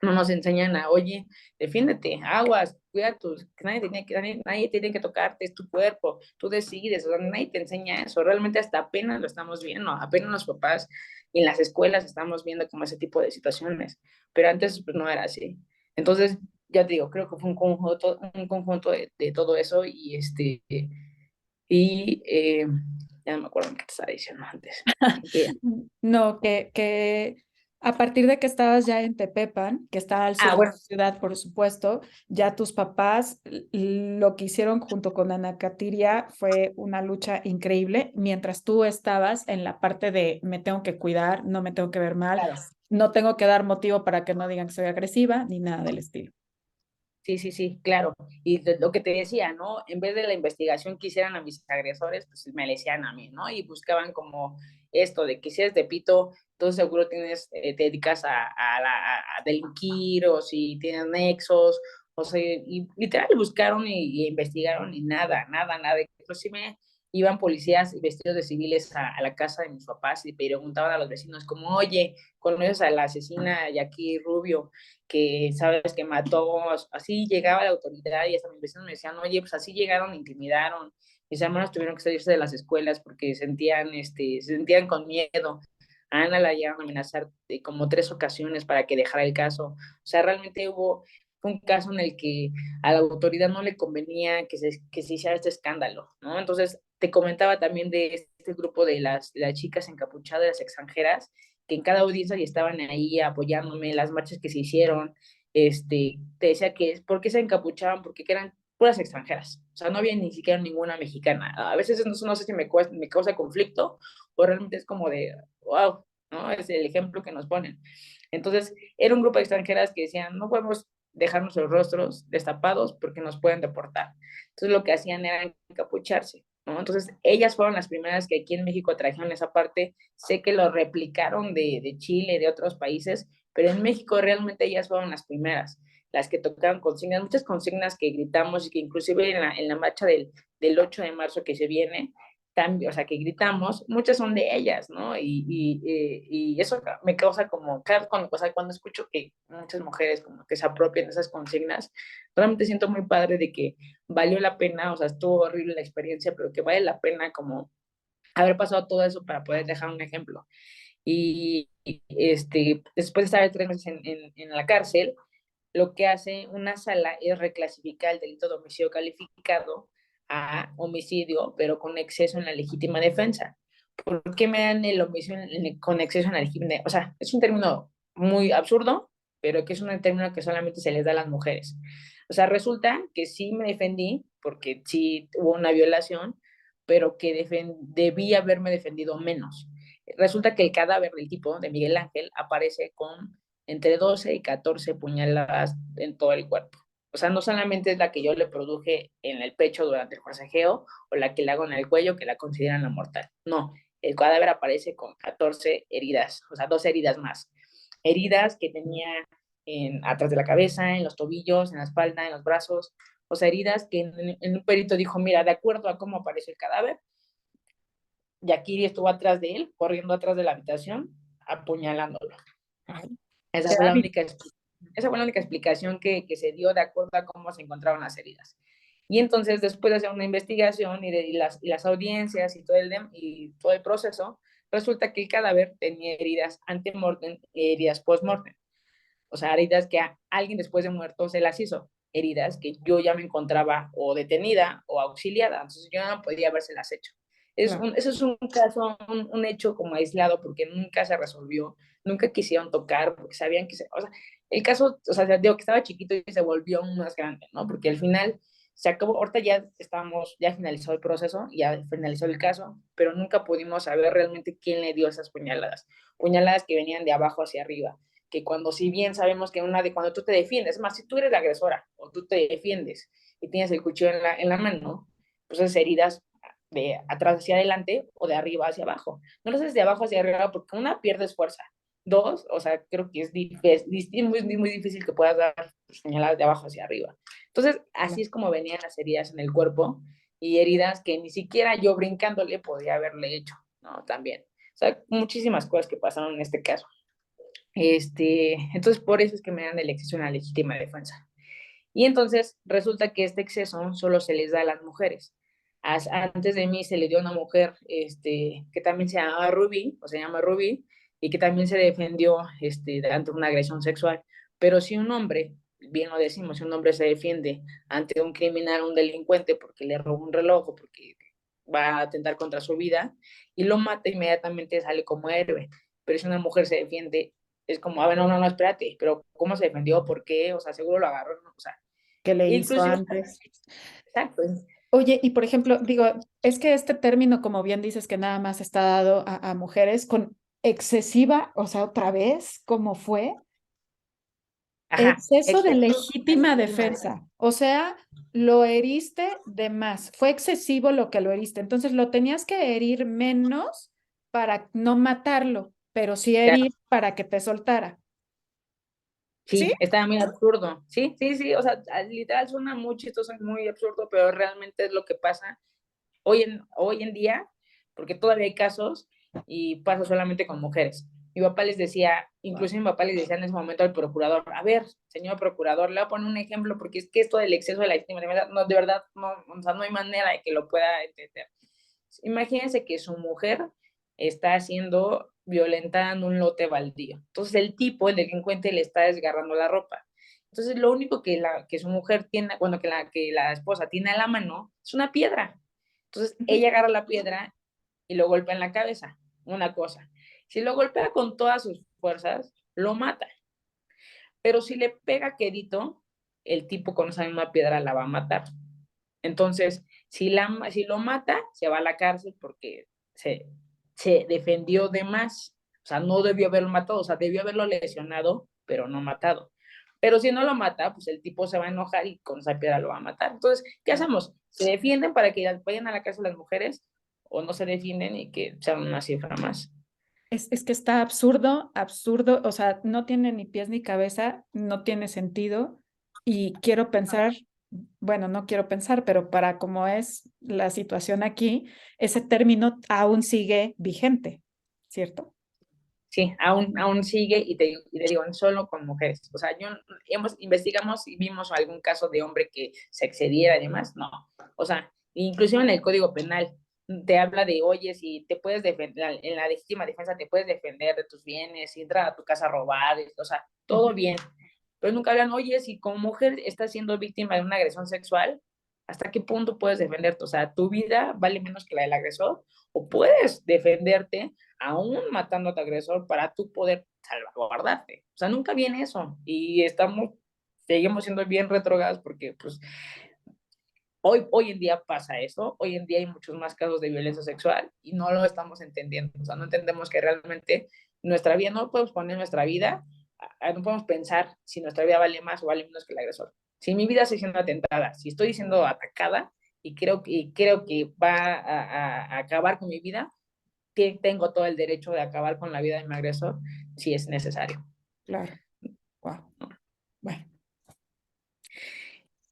No nos enseñan a, oye, defiéndete, aguas, cuida tus, que nadie tiene que tocarte, es tu cuerpo, tú decides, o sea, nadie te enseña eso, realmente hasta apenas lo estamos viendo, apenas los papás y en las escuelas estamos viendo como ese tipo de situaciones, pero antes pues no era así. Entonces, ya te digo, creo que fue un conjunto de todo eso y ya no me acuerdo qué te estaba diciendo antes. Que, No, que a partir de que estabas ya en Tepepan, que está al sur de bueno, la ciudad, por supuesto, ya tus papás lo que hicieron junto con Ana Catiria fue una lucha increíble, mientras tú estabas en la parte de me tengo que cuidar, no me tengo que ver mal, claro. no tengo que dar motivo para que no digan que soy agresiva, ni nada del estilo. Sí, sí, sí, claro. Y lo que te decía, ¿no? En vez de la investigación que hicieran a mis agresores, pues me la hacían a mí, ¿no? Y buscaban como esto de que si eres de pito, tú seguro te dedicas a delinquir o si tienes nexos, o sea, y literal buscaron y investigaron y nada, nada, nada. Inclusive iban policías vestidos de civiles a la casa de mis papás y preguntaban a los vecinos como, oye, ¿conoces a la asesina Jackie Rubio? Que sabes que mató, así llegaba la autoridad y hasta mis vecinos me decían, oye, pues así llegaron, intimidaron, mis hermanos tuvieron que salirse de las escuelas porque se sentían con miedo. A Ana la llegaron a amenazar como 3 ocasiones para que dejara el caso. O sea, realmente fue un caso en el que a la autoridad no le convenía que se hiciera este escándalo, ¿no? Entonces, te comentaba también de este grupo de las chicas encapuchadas, las extranjeras, que en cada audiencia y estaban ahí apoyándome, las marchas que se hicieron, te decía que, ¿por qué se encapuchaban? Porque eran puras extranjeras, o sea, no había ni siquiera ninguna mexicana. A veces no sé si me causa conflicto o realmente es como de, wow, ¿no? Es el ejemplo que nos ponen. Entonces, era un grupo de extranjeras que decían, no podemos dejarnos los rostros destapados porque nos pueden deportar. Entonces, lo que hacían era encapucharse, ¿no? Entonces, ellas fueron las primeras que aquí en México trajeron esa parte. Sé que lo replicaron de Chile, de otros países, pero en México realmente ellas fueron las primeras, las que tocaron consignas, muchas consignas que gritamos y que inclusive en la marcha del 8 de marzo que se viene, también, o sea, que gritamos, muchas son de ellas, ¿no? Y eso me causa como, o sea, cuando escucho que muchas mujeres como que se apropian de esas consignas, realmente siento muy padre de que valió la pena, o sea, estuvo horrible la experiencia, pero que vale la pena como haber pasado todo eso para poder dejar un ejemplo. Después de estar 3 meses en la cárcel, lo que hace una sala es reclasificar el delito de homicidio calificado a homicidio, pero con exceso en la legítima defensa. ¿Por qué me dan el homicidio con exceso en la legítima defensa? O sea, es un término muy absurdo, pero que es un término que solamente se les da a las mujeres. O sea, resulta que sí me defendí, porque sí hubo una violación, pero que debí haberme defendido menos. Resulta que el cadáver del tipo de Miguel Ángel aparece con entre 12 y 14 puñaladas en todo el cuerpo. O sea, no solamente es la que yo le produje en el pecho durante el forcejeo o la que le hago en el cuello que la consideran la mortal. No, el cadáver aparece con 14 heridas, o sea, 2 heridas más. Heridas que tenía atrás de la cabeza, en los tobillos, en la espalda, en los brazos. O sea, heridas que en un perito dijo, mira, de acuerdo a cómo aparece el cadáver, Yakiri estuvo atrás de él, corriendo atrás de la habitación, apuñalándolo. Ay, Esa qué fue la hábil. única, esa fue la única explicación que se dio de acuerdo a cómo se encontraban las heridas. Y entonces, después de hacer una investigación y las audiencias y todo el proceso, resulta que el cadáver tenía heridas antemortem y heridas postmortem. O sea, heridas que a alguien después de muerto se las hizo, heridas que yo ya me encontraba o detenida o auxiliada, entonces yo no podía habérselas hecho. Claro. Eso es un caso, un hecho como aislado, porque nunca se resolvió, nunca quisieron tocar, porque sabían que, o sea, el caso, o sea, digo que estaba chiquito y se volvió aún más grande, ¿no? Porque al final se acabó, ahorita ya estábamos, ya finalizó el proceso, ya finalizó el caso, pero nunca pudimos saber realmente quién le dio esas puñaladas, puñaladas que venían de abajo hacia arriba, que cuando si bien sabemos que una de cuando tú te defiendes, más si tú eres la agresora o tú te defiendes y tienes el cuchillo en la mano, pues esas heridas de atrás hacia adelante o de arriba hacia abajo. No lo haces de abajo hacia arriba porque una, pierdes fuerza. Dos, o sea, creo que es muy difícil que puedas dar señaladas de abajo hacia arriba. Entonces, así Claro. es como venían las heridas en el cuerpo y heridas que ni siquiera yo brincándole podía haberle hecho, ¿no? También. O sea, muchísimas cosas que pasaron en este caso. Entonces, por eso es que me dan el exceso en la legítima defensa. Y entonces resulta que este exceso solo se les da a las mujeres. Antes de mí se le dio a una mujer que también se llama Ruby, o se llama Ruby, y que también se defendió ante una agresión sexual. Pero si un hombre, bien lo decimos, si un hombre se defiende ante un criminal, un delincuente, porque le robó un reloj o porque va a atentar contra su vida, y lo mata, inmediatamente sale como héroe. Pero si una mujer se defiende, es como, a ver, no, espérate, pero ¿cómo se defendió? ¿Por qué? O sea, seguro lo agarró, ¿no? O sea, ¿Qué le hizo inclusive, antes? exacto, Oye, y por ejemplo, digo, es que este término, como bien dices, que nada más está dado a mujeres con excesiva, o sea, otra vez, ¿cómo fue? ajá, Exceso de exceso de legítima legítima defensa. defensa. O sea, lo heriste de más. Fue excesivo lo que lo heriste. Entonces lo tenías que herir menos para no matarlo, pero sí Claro, herir para que te soltara. ¿Sí? sí, estaba muy absurdo. Sí, o sea, literal suena muy chistoso, muy absurdo, pero realmente es lo que pasa hoy en día, porque todavía hay casos y pasa solamente con mujeres. Mi papá les decía, incluso mi papá les decía en ese momento al procurador, a ver, señor procurador, le voy a poner un ejemplo, porque es que esto del exceso de la legítima defensa, no, de verdad, no, o sea, no hay manera de que lo pueda entender. Imagínense que su mujer está siendo violentada en un lote baldío. Entonces el tipo, el delincuente, le está desgarrando la ropa. Entonces lo único que su mujer tiene, bueno, que la esposa tiene a la mano es una piedra. Entonces Ujú. ella agarra la piedra y lo golpea en la cabeza, una cosa. Si lo golpea con todas sus fuerzas, lo mata. Pero si le pega quedito, el tipo con esa misma piedra la va a matar. Entonces, si lo mata, se va a la cárcel porque se defendió de más. O sea, no debió haberlo matado, o sea, debió haberlo lesionado, pero no matado. Pero si no lo mata, pues el tipo se va a enojar y con esa piedra lo va a matar. Entonces, ¿qué hacemos? ¿Se defienden para que vayan a la cárcel las mujeres o no se defienden y que sean una cifra más? Es que está absurdo, absurdo, o sea, no tiene ni pies ni cabeza, no tiene sentido y quiero pensar, bueno, no quiero pensar, pero para cómo es la situación aquí, ese término aún sigue vigente, ¿cierto? Sí, aún sigue y te digo, solo con mujeres. O sea, investigamos y vimos algún caso de hombre que se excediera y demás, no. O sea, inclusive en el Código Penal te habla de, oye, si te puedes defender, en la legítima defensa te puedes defender de tus bienes, si entra a tu casa a robar, o sea, todo Ujú. bien. Pero nunca hablan, oye, si como mujer estás siendo víctima de una agresión sexual, ¿hasta qué punto puedes defenderte? O sea, tu vida vale menos que la del agresor, o puedes defenderte aún matando a tu agresor para tú poder salvaguardarte. O sea, nunca viene eso. Y seguimos siendo bien retrógrados porque pues hoy en día pasa eso, hoy en día hay muchos más casos de violencia sexual y no lo estamos entendiendo. O sea, no entendemos que realmente nuestra vida, no podemos poner nuestra vida, no podemos pensar si nuestra vida vale más o vale menos que el agresor. Si mi vida está siendo atentada, si estoy siendo atacada y creo que va a acabar con mi vida, tengo todo el derecho de acabar con la vida de mi agresor si es necesario. Claro, wow. Bueno,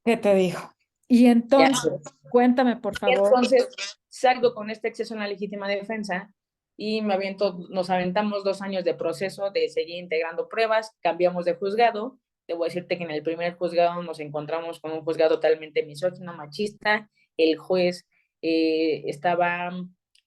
¿qué te digo? Y Ya. entonces, cuéntame, por favor. Entonces salgo con este exceso en la legítima defensa y nos aventamos 2 años de proceso de seguir integrando pruebas, cambiamos de juzgado. Debo decirte que en el primer juzgado nos encontramos con un juzgado totalmente misógino, machista. El juez estaba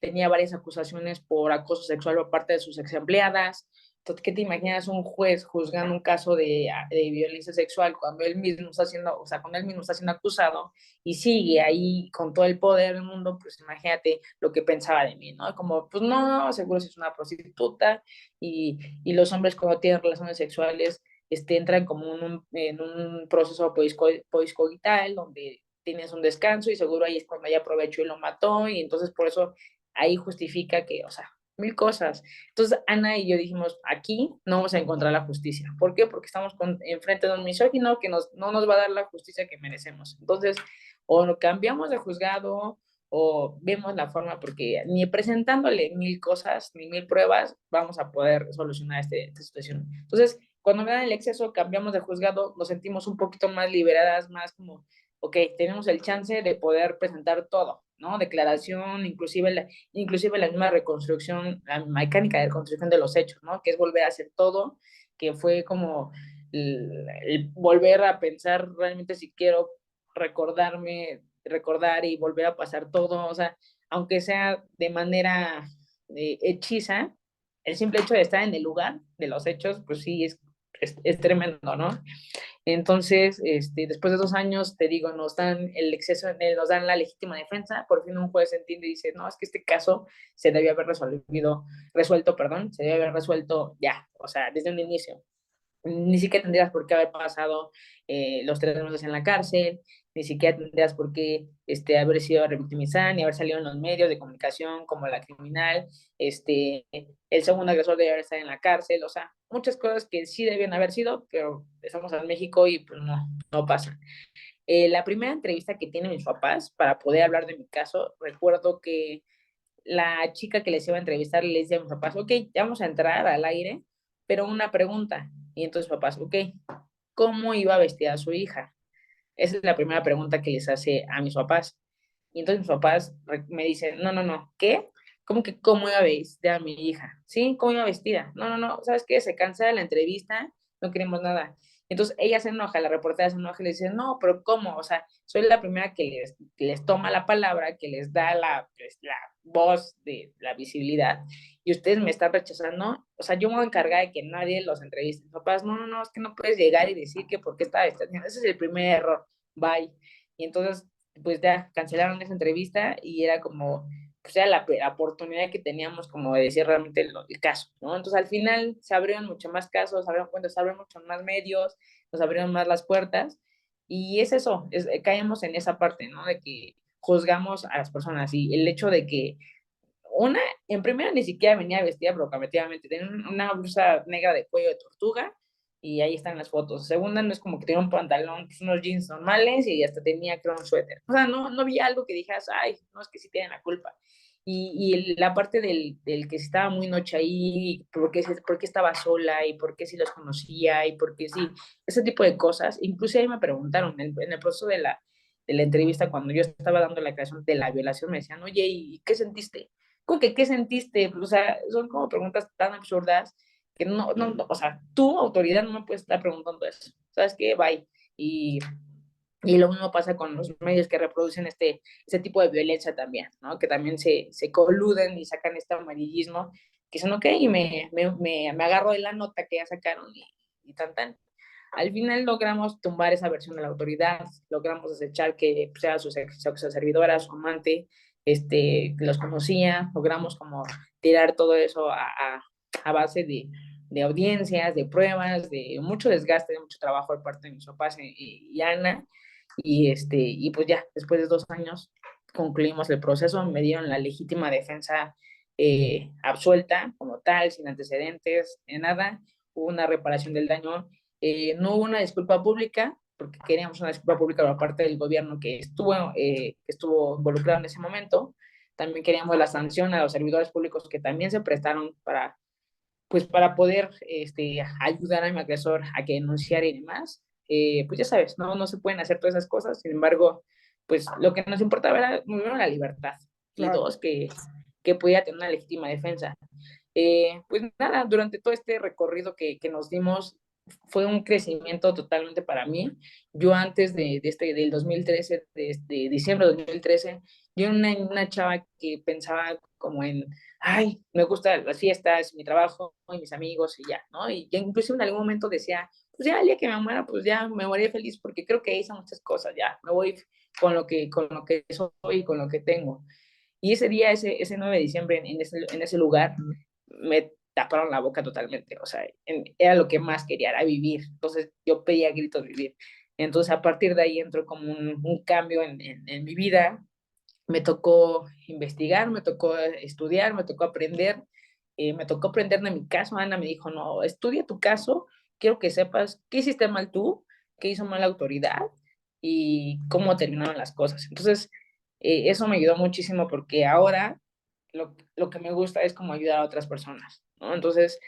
tenía varias acusaciones por acoso sexual por parte de sus ex empleadas. Entonces, ¿qué te imaginas un juez juzgando un caso de violencia sexual cuando él mismo está siendo, o sea, cuando él mismo está siendo acusado y sigue ahí con todo el poder del mundo? Pues imagínate lo que pensaba de mí, ¿no? Como, pues no, seguro si es una prostituta, y los hombres cuando tienen relaciones sexuales entran como en un proceso poiscoital donde tienes un descanso y seguro ahí es cuando ella aprovechó y lo mató, y entonces por eso ahí justifica que, o sea, mil cosas. Entonces Ana y yo dijimos, aquí no vamos a encontrar la justicia. ¿Por qué? Porque estamos enfrente de un misógino que no nos va a dar la justicia que merecemos. Entonces, o cambiamos de juzgado o vemos la forma, porque ni presentándole mil cosas ni mil pruebas vamos a poder solucionar esta situación. Entonces, cuando me dan el exceso, cambiamos de juzgado, nos sentimos un poquito más liberadas, más como, ok, tenemos el chance de poder presentar todo, ¿no? Declaración, inclusive la misma reconstrucción, la mecánica de reconstrucción de los hechos, ¿no? Que es volver a hacer todo, que fue como el volver a pensar realmente si quiero recordar y volver a pasar todo, o sea, aunque sea de manera hechiza, el simple hecho de estar en el lugar de los hechos, pues sí, es tremendo, ¿no? Entonces, después de 2 años, te digo, nos dan la legítima defensa, por fin un juez entiende y dice, no, es que este caso se debía haber resuelto, perdón, se debe haber resuelto ya, o sea, desde un inicio. Ni siquiera tendrías por qué haber pasado los 3 meses en la cárcel, ni siquiera tendrías por qué haber sido revictimizada, ni haber salido en los medios de comunicación como la criminal, el segundo agresor debe haber estado en la cárcel, o sea, muchas cosas que sí debían haber sido, pero estamos en México y pues no pasa. La primera entrevista que tienen mis papás para poder hablar de mi caso, recuerdo que la chica que les iba a entrevistar les decía a mis papás, ok, ya vamos a entrar al aire, pero una pregunta. Y entonces papás, ok, ¿cómo iba vestida su hija? Esa es la primera pregunta que les hace a mis papás. Y entonces mis papás me dicen, no, ¿qué? ¿Cómo que cómo iba vestida mi hija? ¿Sí? ¿Cómo iba vestida? No, ¿sabes qué? Se cansa de la entrevista, no queremos nada. Entonces ella se enoja, la reportera se enoja y le dice, no, pero ¿cómo? O sea, soy la primera que les toma la palabra, que les da la voz de la visibilidad, y ustedes me están rechazando. O sea, yo me voy a encargar de que nadie los entreviste. Papás, no, es que no puedes llegar y decir que por qué está ese es el primer error, bye. Y entonces, pues ya cancelaron esa entrevista y era como, pues era la oportunidad que teníamos como de decir realmente el caso, ¿no? Entonces al final se abrieron mucho más casos, se abrieron mucho más medios, nos abrieron más las puertas, y es eso, caemos en esa parte, ¿no? De que juzgamos a las personas, y el hecho de que una, en primera ni siquiera venía vestida provocativamente, tenía una blusa negra de cuello de tortuga y ahí están las fotos. Segunda, no es como que tenía un pantalón, pues unos jeans normales y hasta tenía, creo, un suéter. O sea, no había algo que dijeras, ay, no, es que sí tienen la culpa. Y la parte del que estaba muy noche ahí, por qué estaba sola y por qué sí los conocía y por qué sí, ese tipo de cosas. Incluso ahí me preguntaron en el proceso de la entrevista, cuando yo estaba dando la declaración de la violación, me decían, oye, ¿y qué sentiste? ¿Cómo que qué sentiste? O sea, son como preguntas tan absurdas que o sea, tu autoridad no me puede estar preguntando eso. ¿Sabes qué? Bye. Y lo mismo pasa con los medios que reproducen este tipo de violencia también, ¿no? Que también se coluden y sacan este amarillismo, que son ok, y me agarro de la nota que ya sacaron y tan. Al final logramos tumbar esa versión de la autoridad, logramos desechar que sea su servidora, su amante, los conocía, logramos como tirar todo eso a base de audiencias, de pruebas, de mucho desgaste, de mucho trabajo por parte de mis papás y Ana, y pues ya, después de 2 años concluimos el proceso, me dieron la legítima defensa absuelta como tal, sin antecedentes, de nada, hubo una reparación del daño, no hubo una disculpa pública, porque queríamos una disculpa pública por parte del gobierno que estuvo involucrado en ese momento. También queríamos la sanción a los servidores públicos que también se prestaron para poder ayudar a mi agresor a que denunciara y demás. Pues ya sabes, no se pueden hacer todas esas cosas. Sin embargo, pues lo que nos importaba era, primero, la libertad, y Claro. dos, que pudiera tener una legítima defensa. Pues nada, durante todo este recorrido que nos dimos, fue un crecimiento totalmente para mí. Yo antes del 2013, de diciembre de 2013, yo era una chava que pensaba como en, ay, me gustan las fiestas, mi trabajo y mis amigos y ya, ¿no? Y ya incluso en algún momento decía, pues ya el día que me muera, pues ya me moriré feliz porque creo que hice muchas cosas, ya, me voy con lo que soy y con lo que tengo. Y ese día, ese 9 de diciembre, en ese lugar, me taparon la boca totalmente. O sea, era lo que más quería, era vivir. Entonces yo pedía a gritos vivir. Entonces a partir de ahí entró como un cambio en mi vida. Me tocó investigar, me tocó estudiar, me tocó aprender. Me tocó aprender de mi caso. Ana me dijo, no, estudia tu caso, quiero que sepas qué hiciste mal tú, qué hizo mal la autoridad y cómo terminaron las cosas. Entonces, eso me ayudó muchísimo porque ahora lo que me gusta es como ayudar a otras personas, ¿no? Entonces,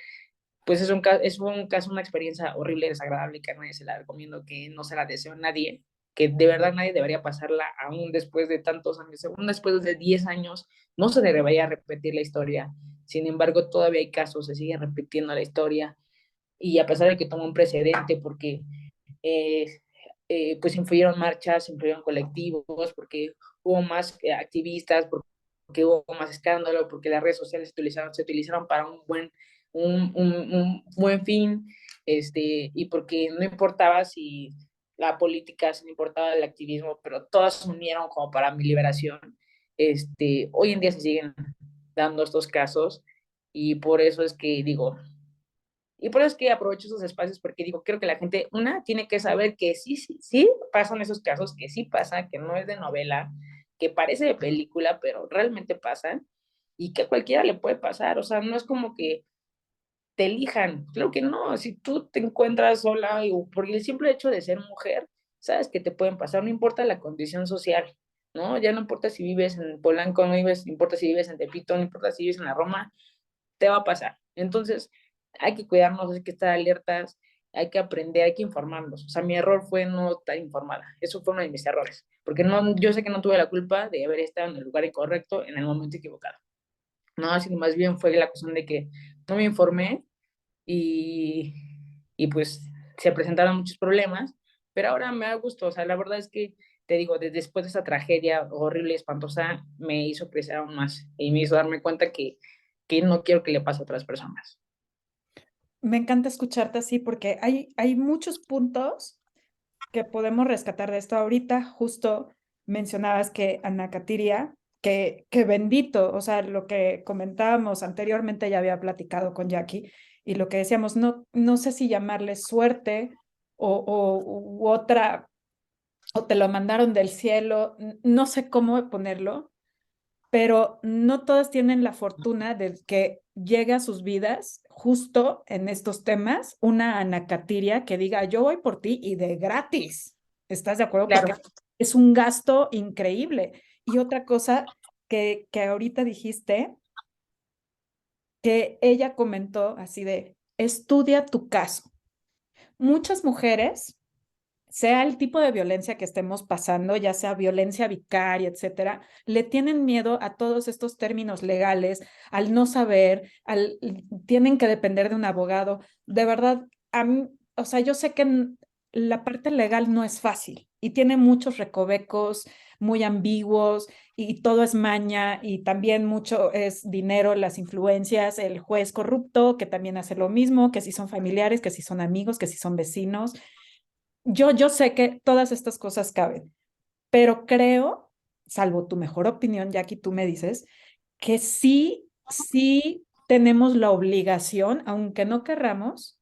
pues es un caso, una experiencia horrible, desagradable, que a nadie se la recomiendo, que no se la deseo a nadie, que de verdad nadie debería pasarla aún después de tantos años, aún después de 10 años, no se debería repetir la historia. Sin embargo, todavía hay casos, se sigue repitiendo la historia, y a pesar de que tomó un precedente, porque eh, pues influyeron marchas, influyeron colectivos, porque hubo más activistas, porque hubo más escándalo, porque las redes sociales se utilizaron para un buen fin, y porque no importaba si la política, si no importaba el activismo, pero todas se unieron como para mi liberación. Hoy en día se siguen dando estos casos y por eso es que digo, y por eso es que aprovecho esos espacios porque digo, creo que la gente, una, tiene que saber que sí, sí, sí pasan esos casos, que sí pasa, que no es de novela, que parece de película, pero realmente pasan y que a cualquiera le puede pasar. O sea, no es como que te elijan. Claro que no, si tú te encuentras sola, o por el simple hecho de ser mujer, sabes que te pueden pasar, no importa la condición social, ¿no? Ya no importa si vives en Polanco, no importa si vives en Tepito, no importa si vives en la Roma, te va a pasar. Entonces, hay que cuidarnos, hay que estar alertas, hay que aprender, hay que informarnos. O sea, mi error fue no estar informada. Eso fue uno de mis errores. Porque no, yo sé que no tuve la culpa de haber estado en el lugar incorrecto en el momento equivocado. No, sino más bien fue la cuestión de que no me informé y, y pues se presentaron muchos problemas, pero ahora me da gusto. O sea, la verdad es que te digo, después de esa tragedia horrible y espantosa, me hizo crecer aún más y me hizo darme cuenta que no quiero que le pase a otras personas. Me encanta escucharte así porque hay muchos puntos que podemos rescatar de esto. Ahorita justo mencionabas que Ana Katiria, que bendito, o sea, lo que comentábamos anteriormente ya había platicado con Jackie y lo que decíamos, no, no sé si llamarle suerte u otra, o te lo mandaron del cielo, no sé cómo ponerlo, pero no todas tienen la fortuna de que llegue a sus vidas justo en estos temas una anacatiria que diga, yo voy por ti y de gratis. ¿Estás de acuerdo? Claro, Porque es un gasto increíble. Y otra cosa que ahorita dijiste, que ella comentó así de, estudia tu caso. Muchas mujeres sea el tipo de violencia que estemos pasando, ya sea violencia vicaria, etcétera, le tienen miedo a todos estos términos legales, al no saber, tienen que depender de un abogado. De verdad, a mí, o sea, yo sé que la parte legal no es fácil y tiene muchos recovecos muy ambiguos y todo es maña y también mucho es dinero, las influencias, el juez corrupto que también hace lo mismo, que si son familiares, que si son amigos, que si son vecinos. Yo sé que todas estas cosas caben, pero creo, salvo tu mejor opinión, Jackie, tú me dices, que sí tenemos la obligación, aunque no querramos,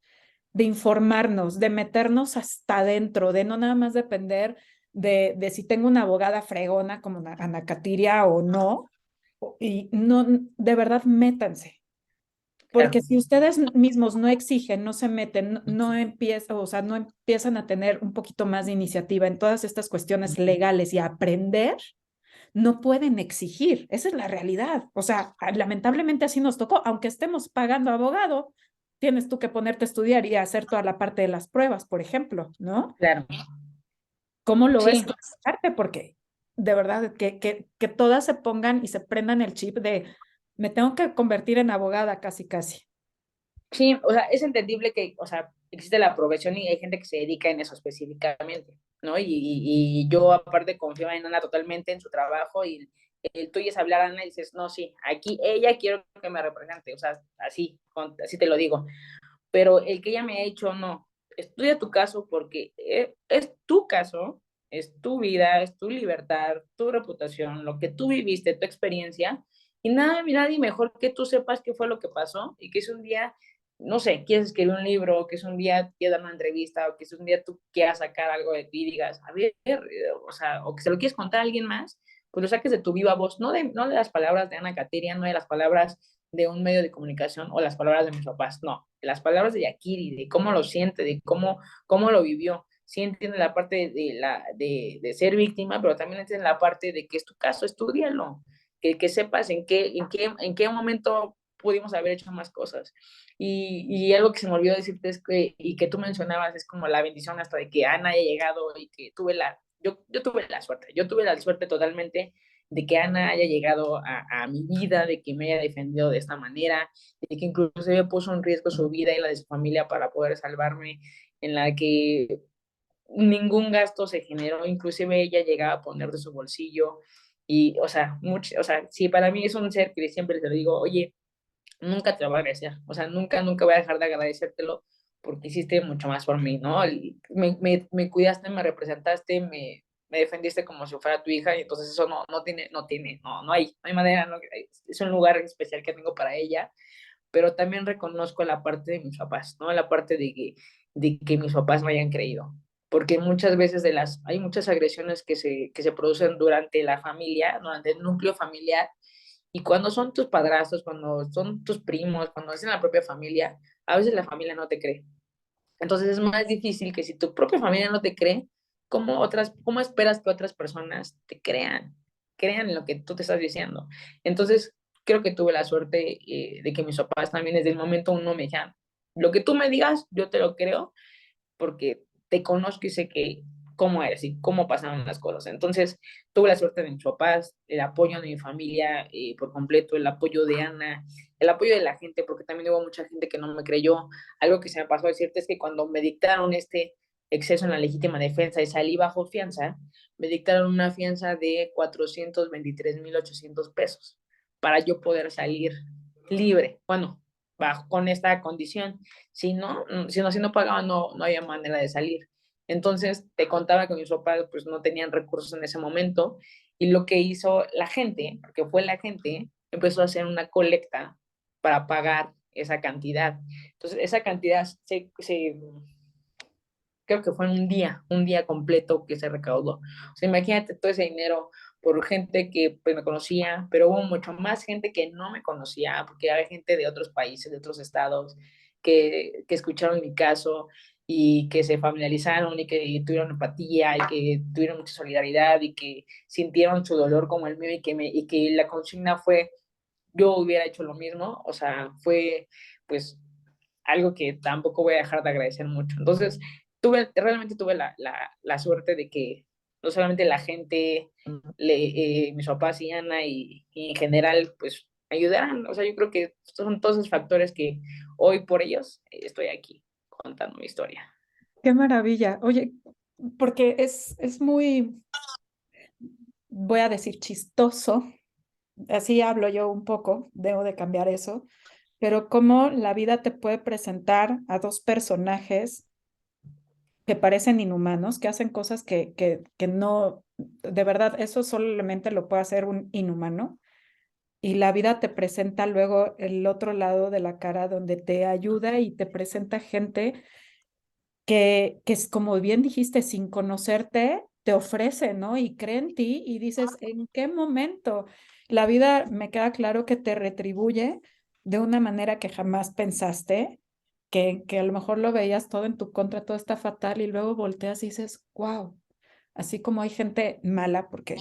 de informarnos, de meternos hasta adentro, de no nada más depender de si tengo una abogada fregona como Ana Katiria o no, y no, de verdad, métanse. claro. Porque si ustedes mismos no exigen, no se meten, no empiezan, o sea, no empiezan a tener un poquito más de iniciativa en todas estas cuestiones legales y a aprender, no pueden exigir. Esa es la realidad. O sea, lamentablemente así nos tocó, aunque estemos pagando abogado, tienes tú que ponerte a estudiar y hacer toda la parte de las pruebas, por ejemplo, ¿no? Claro, ¿Cómo lo ves sí, tú esa parte? Porque de verdad que todas se pongan y se prendan el chip de me tengo que convertir en abogada casi, casi. sí, o sea, es entendible que, o sea, existe la profesión y hay gente que se dedica en eso específicamente, ¿no? Y yo aparte confío en Ana totalmente en su trabajo tú oyes hablar a Ana y dices, no, sí, aquí ella quiero que me represente, o sea, así, así te lo digo, pero el que ella me ha dicho, no, estudia tu caso porque es tu caso, es tu vida, es tu libertad, tu reputación, lo que tú viviste, tu experiencia, y nadie mejor que tú sepas qué fue lo que pasó y que es un día, no sé, quieres escribir un libro, que es un día quieres dar una entrevista, o que es un día tú quieras sacar algo de ti y digas, a ver, o sea, o que se lo quieres contar a alguien más, pues lo saques de tu viva voz, no de las palabras de Ana Kateria, no de las palabras de un medio de comunicación o las palabras de mis papás, no, las palabras de Yakiri, de cómo lo siente, de cómo lo vivió. Sí entiende la parte de ser víctima, pero también entiende la parte de que es tu caso, estudialo, que sepas en qué momento pudimos haber hecho más cosas. Y algo que se me olvidó decirte es que, y que tú mencionabas, es como la bendición hasta de que Ana haya llegado y que yo tuve la suerte, yo tuve la suerte totalmente de que Ana haya llegado a mi vida, de que me haya defendido de esta manera, de que incluso se puso en riesgo su vida y la de su familia para poder salvarme, en la que ningún gasto se generó, inclusive ella llegaba a poner de su bolsillo y, o sea, sí, para mí es un ser que siempre te lo digo, oye, nunca te lo voy a agradecer, o sea, nunca voy a dejar de agradecértelo porque hiciste mucho más por mí, ¿no? Me cuidaste, me representaste, me defendiste como si fuera tu hija y entonces eso no hay manera, no, es un lugar especial que tengo para ella, pero también reconozco la parte de mis papás, ¿no? La parte de que mis papás me hayan creído. Porque muchas veces hay muchas agresiones que se producen durante la familia, durante el núcleo familiar, y cuando son tus padrastros, cuando son tus primos, cuando es en la propia familia, a veces la familia no te cree. Entonces es más difícil que si tu propia familia no te cree, ¿cómo esperas que otras personas te crean en lo que tú te estás diciendo? Entonces, creo que tuve la suerte de que mis papás también desde el momento uno me dijeron, lo que tú me digas, yo te lo creo, porque te conozco y sé que cómo eres y cómo pasaron las cosas. Entonces, tuve la suerte de mis papás, el apoyo de mi familia por completo, el apoyo de Ana, el apoyo de la gente, porque también hubo mucha gente que no me creyó. Algo que se me pasó a decirte es que cuando me dictaron este exceso en la legítima defensa y salí bajo fianza, me dictaron una fianza de 423,800 pesos para yo poder salir libre. Bueno, con esta condición. Si no pagaba, no había manera de salir. Entonces, te contaba que mis papás pues no tenían recursos en ese momento y lo que hizo la gente, porque fue la gente, empezó a hacer una colecta para pagar esa cantidad. Entonces, esa cantidad creo que fue un día completo que se recaudó. O sea, imagínate todo ese dinero por gente que pues, me conocía, pero hubo mucho más gente que no me conocía, porque había gente de otros países, de otros estados, que escucharon mi caso y que se familiarizaron y que tuvieron empatía y que tuvieron mucha solidaridad y que sintieron su dolor como el mío y que la consigna fue yo hubiera hecho lo mismo, o sea, fue pues algo que tampoco voy a dejar de agradecer mucho. Entonces, realmente tuve la suerte de que no solamente la gente, mis papás y Ana y en general, pues me ayudaran. O sea, yo creo que son todos esos factores que hoy por ellos estoy aquí contando mi historia. Qué maravilla. Oye, porque es muy, voy a decir, chistoso. Así hablo yo un poco, debo de cambiar eso, pero cómo la vida te puede presentar a dos personajes que parecen inhumanos, que hacen cosas que no, de verdad, eso solamente lo puede hacer un inhumano. Y la vida te presenta luego el otro lado de la cara donde te ayuda y te presenta gente que es como bien dijiste, sin conocerte, te ofrece, ¿no? Y cree en ti y dices, ¿en qué momento? La vida me queda claro que te retribuye de una manera que jamás pensaste, que a lo mejor lo veías todo en tu contra, todo está fatal y luego volteas y dices, wow, así como hay gente mala, porque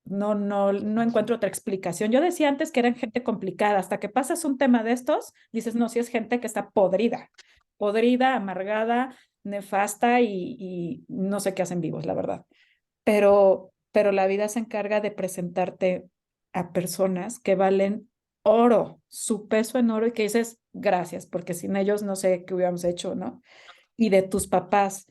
no encuentro otra explicación. Yo decía antes que eran gente complicada, hasta que pasas un tema de estos, dices, no, si es gente que está podrida, podrida, amargada, nefasta y no sé qué hacen vivos, la verdad. Pero la vida se encarga de presentarte a personas que valen oro, su peso en oro y que dices, gracias, porque sin ellos no sé qué hubiéramos hecho, ¿no? Y de tus papás,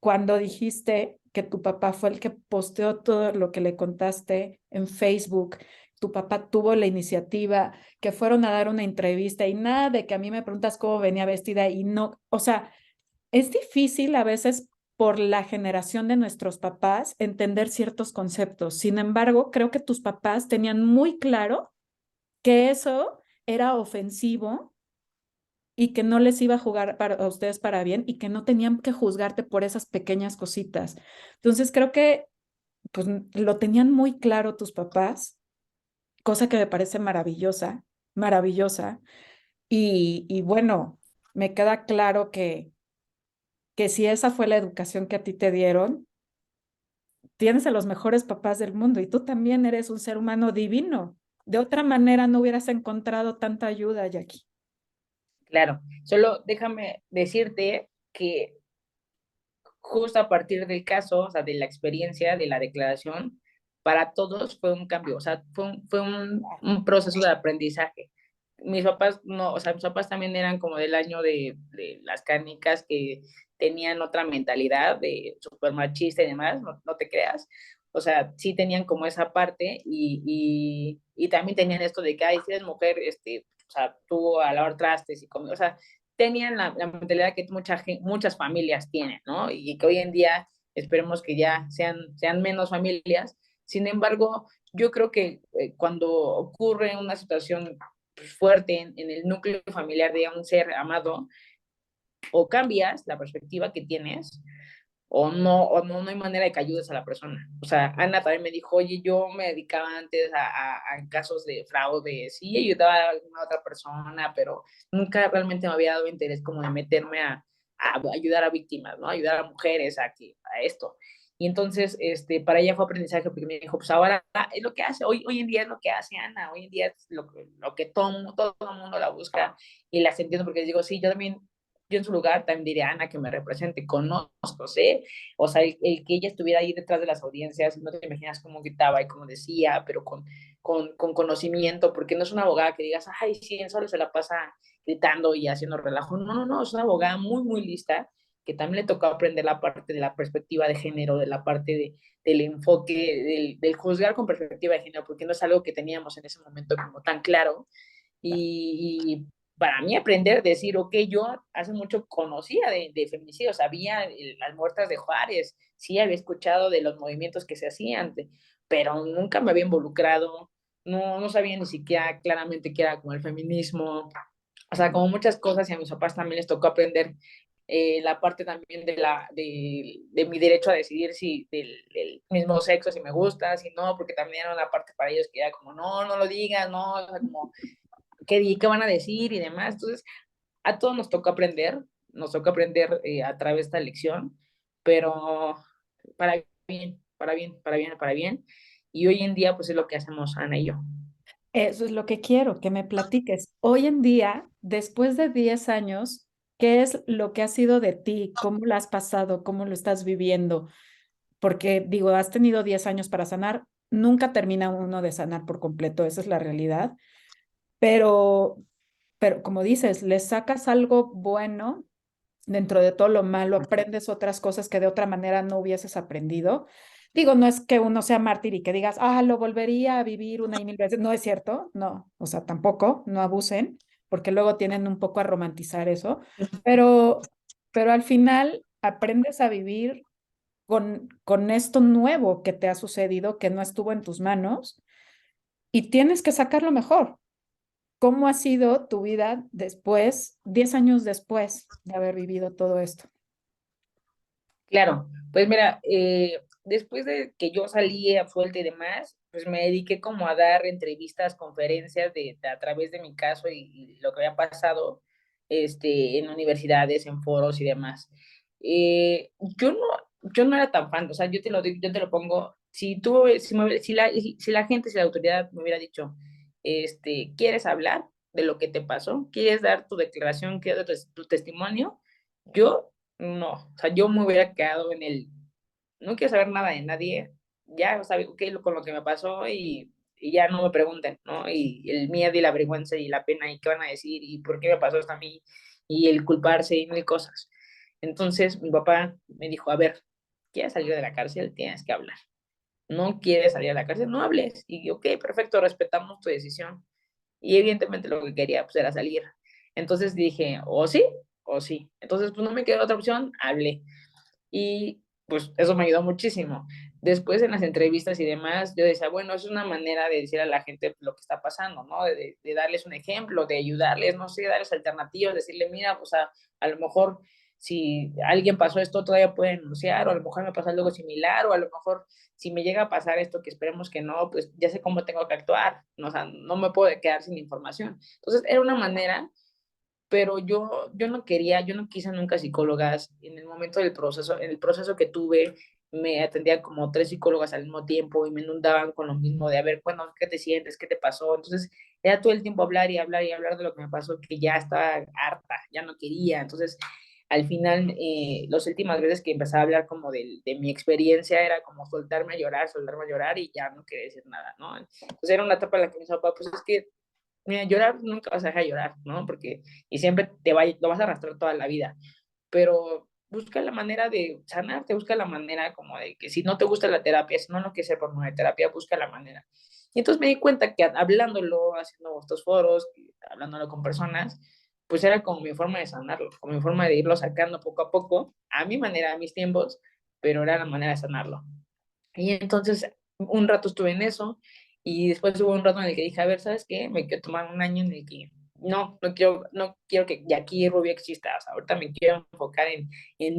cuando dijiste, que tu papá fue el que posteó todo lo que le contaste en Facebook, tu papá tuvo la iniciativa, que fueron a dar una entrevista y nada de que a mí me preguntas cómo venía vestida y no, o sea, es difícil a veces por la generación de nuestros papás entender ciertos conceptos. Sin embargo, creo que tus papás tenían muy claro que eso era ofensivo y que no les iba a jugar a ustedes para bien y que no tenían que juzgarte por esas pequeñas cositas. Entonces, creo que pues lo tenían muy claro tus papás, cosa que me parece maravillosa, maravillosa. Y bueno, me queda claro que si esa fue la educación que a ti te dieron, tienes a los mejores papás del mundo y tú también eres un ser humano divino. De otra manera no hubieras encontrado tanta ayuda, Jackie. Claro, solo déjame decirte que justo a partir del caso, o sea, de la experiencia, de la declaración, para todos fue un cambio, o sea, un proceso de aprendizaje. Mis papás no, o sea, mis papás también eran como del año de las canicas que tenían otra mentalidad de súper machista y demás, no te creas. O sea, sí tenían como esa parte y también tenían esto de que, ay, si eres mujer, o sea, tú a lavar trastes y comer, o sea, tenían la mentalidad que muchas familias tienen, ¿no? Y que hoy en día esperemos que ya sean menos familias. Sin embargo, yo creo que cuando ocurre una situación fuerte en el núcleo familiar de un ser amado, o cambias la perspectiva que tienes, no hay manera de que ayudes a la persona. O sea, Ana también me dijo, oye, yo me dedicaba antes a casos de fraude, sí, ayudaba a alguna otra persona, pero nunca realmente me había dado interés como de meterme a ayudar a víctimas, ¿no? Ayudar a mujeres a esto. Y entonces, para ella fue aprendizaje porque me dijo, pues ahora es lo que hace, hoy en día es lo que hace Ana, hoy en día es lo que todo el mundo la busca y las entiendo porque les digo, sí, yo en su lugar también diría Ana que me represente, conozco, sé, o sea, el que ella estuviera ahí detrás de las audiencias, no te imaginas cómo gritaba y cómo decía, pero con conocimiento, porque no es una abogada que digas, ay, sí, solo se la pasa gritando y haciendo relajo, no, es una abogada muy, muy lista, que también le tocó aprender la parte de la perspectiva de género, de la parte del enfoque, del juzgar con perspectiva de género, porque no es algo que teníamos en ese momento como tan claro, y para mí aprender, decir, ok, yo hace mucho conocía de feminicidios, sabía las muertas de Juárez, sí había escuchado de los movimientos que se hacían, pero nunca me había involucrado, no sabía ni siquiera claramente qué era como el feminismo, o sea, como muchas cosas, y a mis papás también les tocó aprender la parte también de mi derecho a decidir si del mismo sexo, si me gusta, si no, porque también era una parte para ellos que era como, no lo digas, no, o sea, como qué van a decir y demás. Entonces, a todos nos toca aprender a través de esta lección, pero para bien, para bien, para bien, para bien. Y hoy en día, pues es lo que hacemos Ana y yo. Eso es lo que quiero, que me platiques. Hoy en día, después de 10 años, ¿qué es lo que ha sido de ti? ¿Cómo lo has pasado? ¿Cómo lo estás viviendo? Porque digo, has tenido 10 años para sanar, nunca termina uno de sanar por completo, esa es la realidad, pero, pero como dices, le sacas algo bueno dentro de todo lo malo, aprendes otras cosas que de otra manera no hubieses aprendido. Digo, no es que uno sea mártir y que digas, lo volvería a vivir una y mil veces. No es cierto, no, o sea, tampoco, no abusen, porque luego tienen un poco a romantizar eso, pero, pero al final aprendes a vivir con esto nuevo que te ha sucedido, que no estuvo en tus manos, y tienes que sacarlo mejor. ¿Cómo ha sido tu vida después, 10 años después de haber vivido todo esto? Claro, pues mira, después de que yo salí a suelta y demás, pues me dediqué como a dar entrevistas, conferencias a través de mi caso y lo que había pasado en universidades, en foros y demás. Yo no era tan fan, o sea, yo te lo pongo, si la gente, si la autoridad me hubiera dicho, ¿quieres hablar de lo que te pasó? ¿Quieres dar tu declaración, quieres dar tu testimonio? Yo no, o sea, yo me hubiera quedado no quiero saber nada de nadie, ya sabes qué con lo que me pasó y ya no me pregunten, ¿no? Y el miedo y la vergüenza y la pena y qué van a decir y por qué me pasó esto a mí y el culparse y mil cosas. Entonces mi papá me dijo, a ver, quieres salir de la cárcel, tienes que hablar. No quieres salir de la cárcel, no hables. Y yo, ok, perfecto, respetamos tu decisión. Y evidentemente lo que quería pues era salir. Entonces dije, o sí, o sí. Entonces pues no me quedó otra opción, hablé. Y pues eso me ayudó muchísimo. Después en las entrevistas y demás, yo decía, bueno, es una manera de decir a la gente lo que está pasando, ¿no? De darles un ejemplo, de ayudarles, no sé, darles alternativas, decirle, mira, pues a lo mejor si alguien pasó esto, todavía puede denunciar, o a lo mejor me pasó algo similar, o a lo mejor si me llega a pasar esto, que esperemos que no, pues ya sé cómo tengo que actuar, ¿no? O sea, no me puedo quedar sin información. Entonces, era una manera, pero yo no quería, yo no quise nunca psicólogas. En el momento del proceso, en el proceso que tuve, me atendían como 3 psicólogas al mismo tiempo y me inundaban con lo mismo de, a ver, bueno, ¿qué te sientes? ¿Qué te pasó? Entonces, era todo el tiempo hablar y hablar y hablar de lo que me pasó, que ya estaba harta, ya no quería. Entonces, al final, las últimas veces que empezaba a hablar como de mi experiencia, era como soltarme a llorar y ya no quería decir nada, ¿no? Entonces, era una etapa en la que me dijo, papá, pues es que mira, llorar nunca vas a dejar de llorar, ¿no? Porque, y siempre lo vas a arrastrar toda la vida, pero busca la manera de sanarte, busca la manera como de que si no te gusta la terapia, si no lo quieres hacer por una terapia, busca la manera. Y entonces me di cuenta que hablándolo, haciendo estos foros, hablándolo con personas, pues era como mi forma de sanarlo, como mi forma de irlo sacando poco a poco, a mi manera, a mis tiempos, pero era la manera de sanarlo. Y entonces un rato estuve en eso y después hubo un rato en el que dije, a ver, ¿sabes qué? Me quiero tomar un año en el que no quiero que Jackie Rubio exista. O sea, ahorita me quiero enfocar en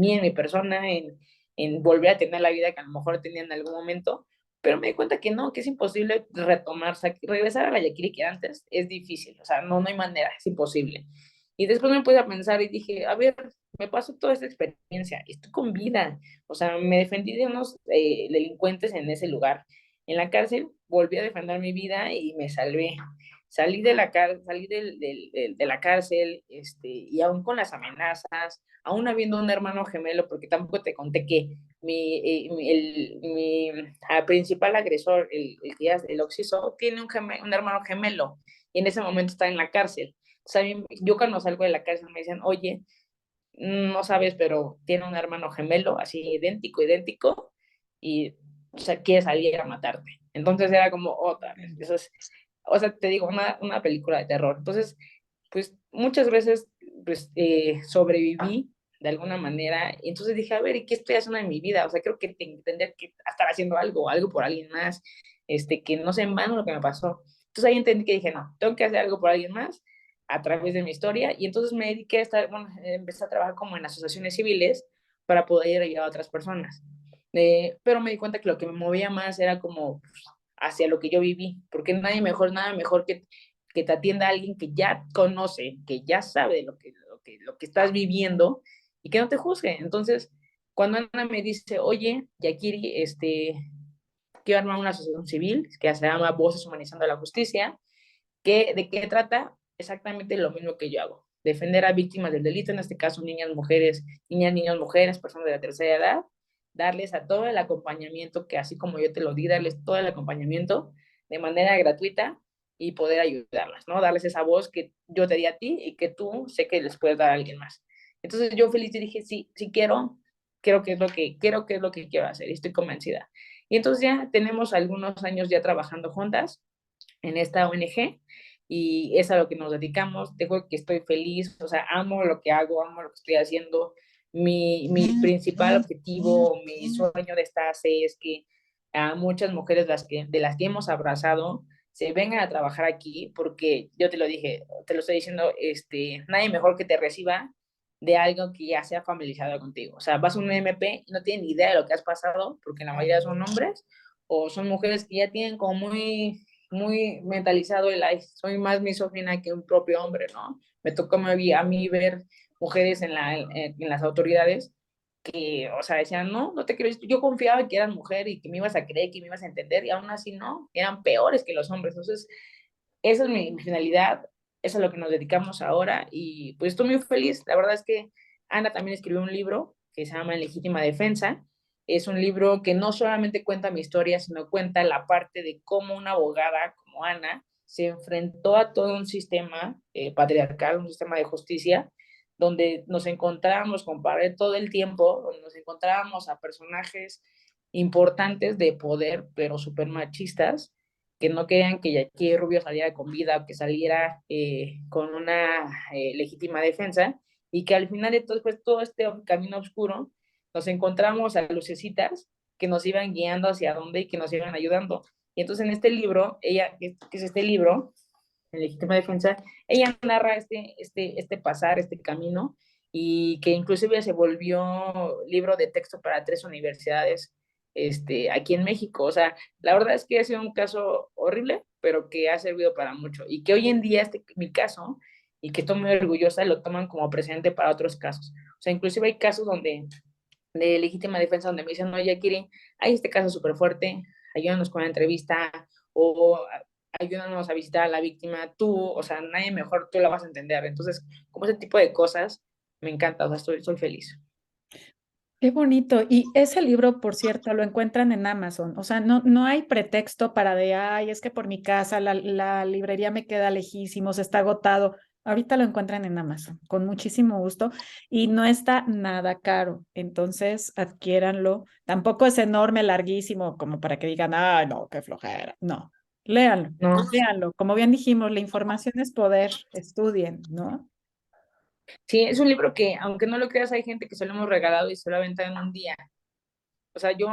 mí, en mi persona, en volver a tener la vida que a lo mejor tenía en algún momento. Pero me di cuenta que no, que es imposible retomar, o sea, regresar a la Jackie que antes es difícil. O sea, no hay manera, es imposible. Y después me puse a pensar y dije, a ver, me pasó toda esta experiencia, estoy con vida, o sea, me defendí de unos delincuentes en ese lugar. En la cárcel volví a defender mi vida y me salvé. Salí de la cárcel, de la cárcel, y aún con las amenazas, aún habiendo un hermano gemelo, porque tampoco te conté que mi principal agresor, el occiso, tiene un hermano gemelo, y en ese momento está en la cárcel. O sea, yo cuando salgo de la cárcel me dicen, oye, no sabes, pero tiene un hermano gemelo, así idéntico, idéntico, y o sea, quiere salir a matarte. Entonces era como otra vez. Eso es, o sea, te digo, una película de terror. Entonces, pues muchas veces pues, sobreviví de alguna manera. Y entonces dije, a ver, ¿y qué estoy haciendo en mi vida? O sea, creo que tendría que estar haciendo algo por alguien más, que no sea en vano lo que me pasó. Entonces ahí entendí que dije, no, tengo que hacer algo por alguien más a través de mi historia, y entonces me dediqué a estar, bueno, empecé a trabajar como en asociaciones civiles para poder ayudar a otras personas. Pero me di cuenta que lo que me movía más era como pues, hacia lo que yo viví, porque nada mejor que te atienda alguien que ya conoce, que ya sabe lo que estás viviendo y que no te juzgue. Entonces, cuando Ana me dice, oye, Yakiri, quiero armar una asociación civil que se llama Voces Humanizando la Justicia, ¿de qué trata? Exactamente lo mismo que yo hago. Defender a víctimas del delito, en este caso niñas, mujeres, niñas, niños, mujeres, personas de la tercera edad, darles a todo el acompañamiento que así como yo te lo di, darles todo el acompañamiento de manera gratuita y poder ayudarlas, ¿no? Darles esa voz que yo te di a ti y que tú sé que les puedes dar a alguien más. Entonces yo feliz dije, sí, sí quiero que es lo que quiero hacer y estoy convencida. Y entonces ya tenemos algunos años ya trabajando juntas en esta ONG y es a lo que nos dedicamos. Tengo que estoy feliz, o sea, amo lo que hago, amo lo que estoy haciendo. Mi principal objetivo, mi sueño de esta ACE es que a muchas mujeres de las que hemos abrazado se vengan a trabajar aquí, porque yo te lo dije, te lo estoy diciendo, nadie mejor que te reciba de algo que ya sea familiarizado contigo. O sea, vas a un MP y no tienen ni idea de lo que has pasado, porque la mayoría son hombres o son mujeres que ya tienen como muy mentalizado el, ay, soy más misógina que un propio hombre, ¿no? Me tocó a mí ver mujeres en las autoridades que, o sea, decían, no, no te quiero, yo confiaba que eras mujer y que me ibas a creer, que me ibas a entender, y aún así no, eran peores que los hombres. Entonces, esa es mi finalidad, eso es a lo que nos dedicamos ahora, y pues estoy muy feliz. La verdad es que Ana también escribió un libro que se llama En Legítima Defensa. Es un libro que no solamente cuenta mi historia, sino cuenta la parte de cómo una abogada como Ana se enfrentó a todo un sistema patriarcal, un sistema de justicia, donde nos encontrábamos con pared todo el tiempo, donde nos encontrábamos a personajes importantes de poder, pero súper machistas, que no querían que Jackie Rubio saliera con vida o que saliera con una legítima defensa, y que al final de todo, pues, todo este camino oscuro, nos encontramos a lucecitas que nos iban guiando hacia dónde y que nos iban ayudando. Y entonces en este libro, ella, que es este libro, en legítima defensa, ella narra este pasar, este camino, y que inclusive se volvió libro de texto para 3 universidades aquí en México. O sea, la verdad es que ha sido un caso horrible, pero que ha servido para mucho, y que hoy en día mi caso, y que estoy muy orgullosa, lo toman como precedente para otros casos. O sea, inclusive hay casos donde de legítima defensa donde me dicen, no, Yakiri, hay este caso súper fuerte, ayúdanos con la entrevista, o ayúdanos a visitar a la víctima, tú, o sea, nadie mejor, tú la vas a entender. Entonces, como ese tipo de cosas, me encanta, o sea, estoy feliz. Qué bonito. Y ese libro, por cierto, lo encuentran en Amazon. O sea, no hay pretexto para de, ay, es que por mi casa la librería me queda lejísimos, está agotado. Ahorita lo encuentran en Amazon, con muchísimo gusto. Y no está nada caro. Entonces, adquiéranlo. Tampoco es enorme, larguísimo, como para que digan, ay, no, qué flojera. No, léanlo, No, léanlo. Como bien dijimos, la información es poder. Estudien, ¿no? sí, es un libro que, aunque no lo creas, hay gente que se lo hemos regalado y se lo ha aventado en un día. O sea, yo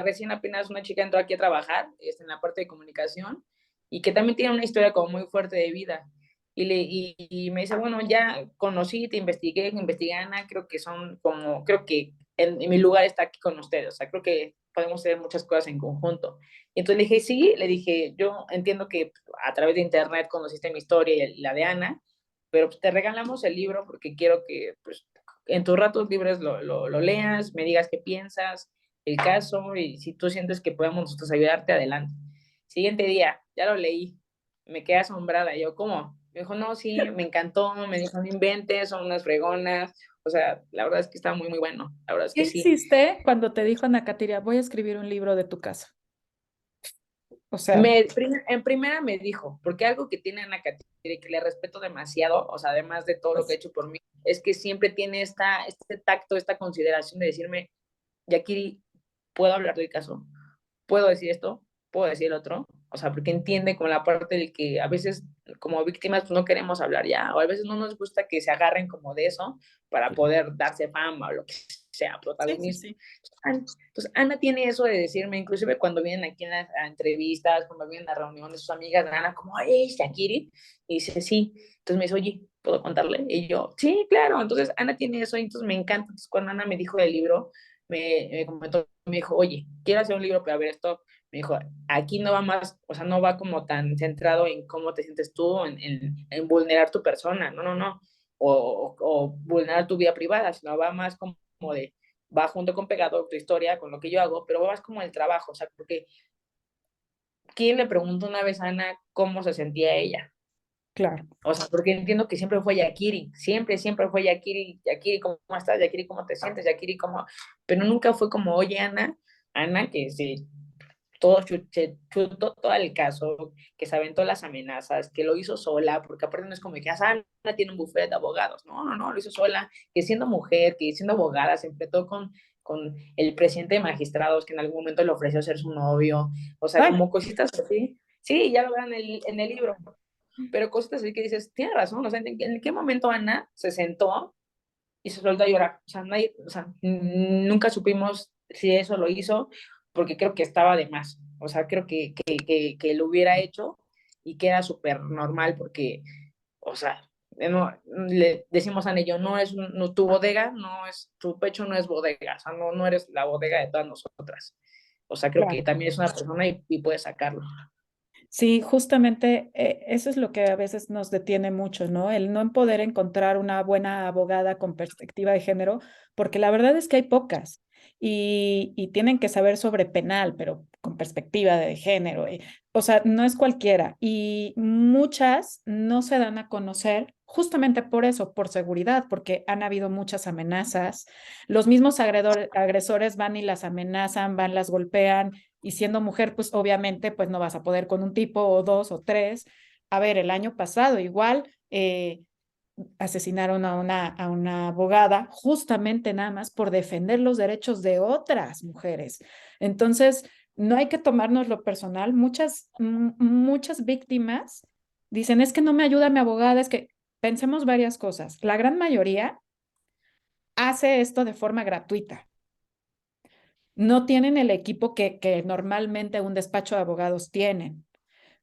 recién apenas una chica entró aquí a trabajar, en la parte de comunicación, y que también tiene una historia como muy fuerte de vida. Y me dice, bueno, ya conocí, te investigué a Ana, creo que son como, creo que en mi lugar está aquí con ustedes, o sea, creo que podemos hacer muchas cosas en conjunto. Y entonces le dije, sí, le dije, yo entiendo que a través de internet conociste mi historia y la de Ana, pero pues, te regalamos el libro porque quiero que pues, en tus ratos libres lo leas, me digas qué piensas, el caso, y si tú sientes que podemos nosotros ayudarte, adelante. Siguiente día, ya lo leí, me quedé asombrada. Yo, ¿cómo? Me dijo, no, sí, me encantó, me dijo, no inventes, son unas fregonas. O sea, la verdad es que está muy, muy bueno. La verdad es ¿Qué que sí. hiciste cuando te dijo Ana Katiria, voy a escribir un libro de tu casa? O sea, En primera me dijo, porque algo que tiene Ana Caterina, que le respeto demasiado, o sea, además de todo lo que ha pues, hecho por mí, es que siempre tiene este tacto, esta consideración de decirme, Yakiri, ¿puedo hablar del caso? ¿Puedo decir esto? ¿Puedo decir el otro? O sea, porque entiende con la parte del que a veces como víctimas pues, no queremos hablar ya, o a veces no nos gusta que se agarren como de eso para poder darse fama o lo que sea, sí, sí, protagonismo. sí. Entonces, Ana tiene eso de decirme, inclusive cuando vienen aquí en las entrevistas, cuando vienen a reuniones, sus amigas, Ana, como, hey, Shakiri, y dice, sí. Entonces me dice, oye, ¿puedo contarle? Y yo, sí, claro. Entonces, Ana tiene eso, y entonces me encanta. Entonces, cuando Ana me dijo del libro, me comentó, me dijo, oye, quiero hacer un libro, pero a ver, esto, me dijo, aquí no va más, o sea, no va como tan centrado en cómo te sientes tú, en vulnerar tu persona, no, no, no, o vulnerar tu vida privada, sino va más como de, va junto con pegado tu historia, con lo que yo hago, pero va más como el trabajo, o sea, porque ¿quién le preguntó una vez a Ana cómo se sentía ella? Claro, O sea, porque entiendo que siempre fue Yakiri, siempre fue Yakiri, Yakiri, ¿cómo estás? Yakiri, ¿cómo te sientes? Yakiri, ¿cómo? Pero nunca fue como, oye, Ana, que sí, se chutó todo el caso, que se aventó las amenazas, que lo hizo sola, porque aparte no es como que Ana tiene un bufete de abogados, no, no, no, lo hizo sola, que siendo mujer, que siendo abogada, se enfrentó con el presidente de magistrados, que en algún momento le ofreció ser su novio, o sea, ay, como cositas así. Sí, ya lo verán en el libro, pero cositas así que dices, tiene razón, o sea, ¿en qué momento Ana se sentó y se soltó a llorar? O sea, nadie, o sea, nunca supimos si eso lo hizo, porque creo que estaba de más. O sea, creo que lo hubiera hecho y que era súper normal porque, o sea, no, le decimos a Anillo, no, tu bodega, tu pecho no es bodega, o sea, no eres la bodega de todas nosotras. O sea, creo que claro. también es una persona y puede sacarlo. Sí, justamente eso es lo que a veces nos detiene mucho, ¿no? El no poder encontrar una buena abogada con perspectiva de género, porque la verdad es que hay pocas y tienen que saber sobre penal, pero con perspectiva de género. O sea, no es cualquiera y muchas no se dan a conocer justamente por eso, por seguridad, porque han habido muchas amenazas. Los mismos agresores van y las amenazan, van, las golpean y siendo mujer, pues obviamente, pues no vas a poder con un tipo o dos o tres. A ver, el año pasado igual, asesinaron a una abogada justamente nada más por defender los derechos de otras mujeres. Entonces, no hay que tomarnos lo personal. Muchas víctimas dicen, es que no me ayuda mi abogada, es que pensemos varias cosas. La gran mayoría hace esto de forma gratuita. No tienen el equipo que normalmente un despacho de abogados tienen.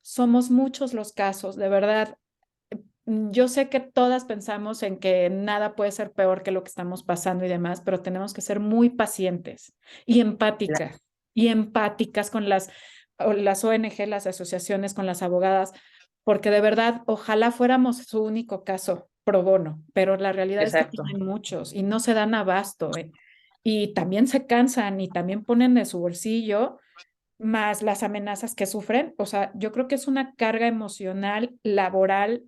Somos muchos los casos, de verdad. Yo sé que todas pensamos en que nada puede ser peor que lo que estamos pasando y demás, pero tenemos que ser muy pacientes y empáticas con las ONG, las asociaciones, con las abogadas, porque de verdad, ojalá fuéramos su único caso pro bono, pero la realidad es que Exacto, tienen muchos y no se dan abasto, ¿eh? Y también se cansan y también ponen de su bolsillo más las amenazas que sufren. O sea, yo creo que es una carga emocional, laboral,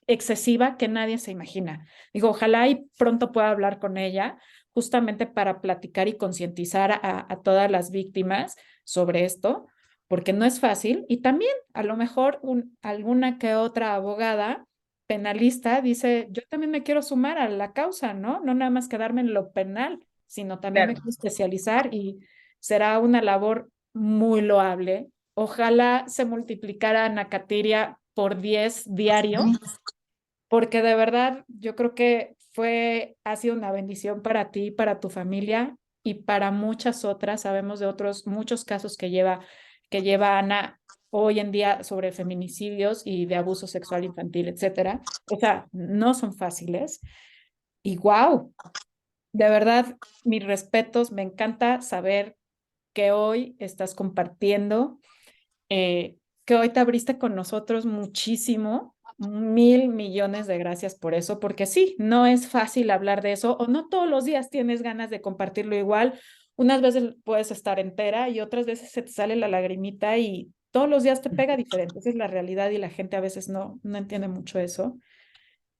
excesiva que nadie se imagina. Digo, ojalá y pronto pueda hablar con ella justamente para platicar y concientizar a todas las víctimas sobre esto, porque no es fácil. Y también a lo mejor alguna que otra abogada penalista dice, yo también me quiero sumar a la causa, ¿no? No nada más quedarme en lo penal, sino también me claro, quiero especializar y será una labor muy loable. Ojalá se multiplicara Nacatiria por 10 diario, porque de verdad yo creo que ha sido una bendición para ti, para tu familia y para muchas otras. Sabemos de otros muchos casos que lleva Ana hoy en día sobre feminicidios y de abuso sexual infantil, etcétera. O sea, no son fáciles. Y wow, de verdad, mis respetos, me encanta saber que hoy estás compartiendo, eh, que hoy te abriste con nosotros muchísimo. Mil millones de gracias por eso, porque sí, no es fácil hablar de eso, o no todos los días tienes ganas de compartirlo igual. Unas veces puedes estar entera y otras veces se te sale la lagrimita y todos los días te pega diferente. Esa es la realidad y la gente a veces no entiende mucho eso.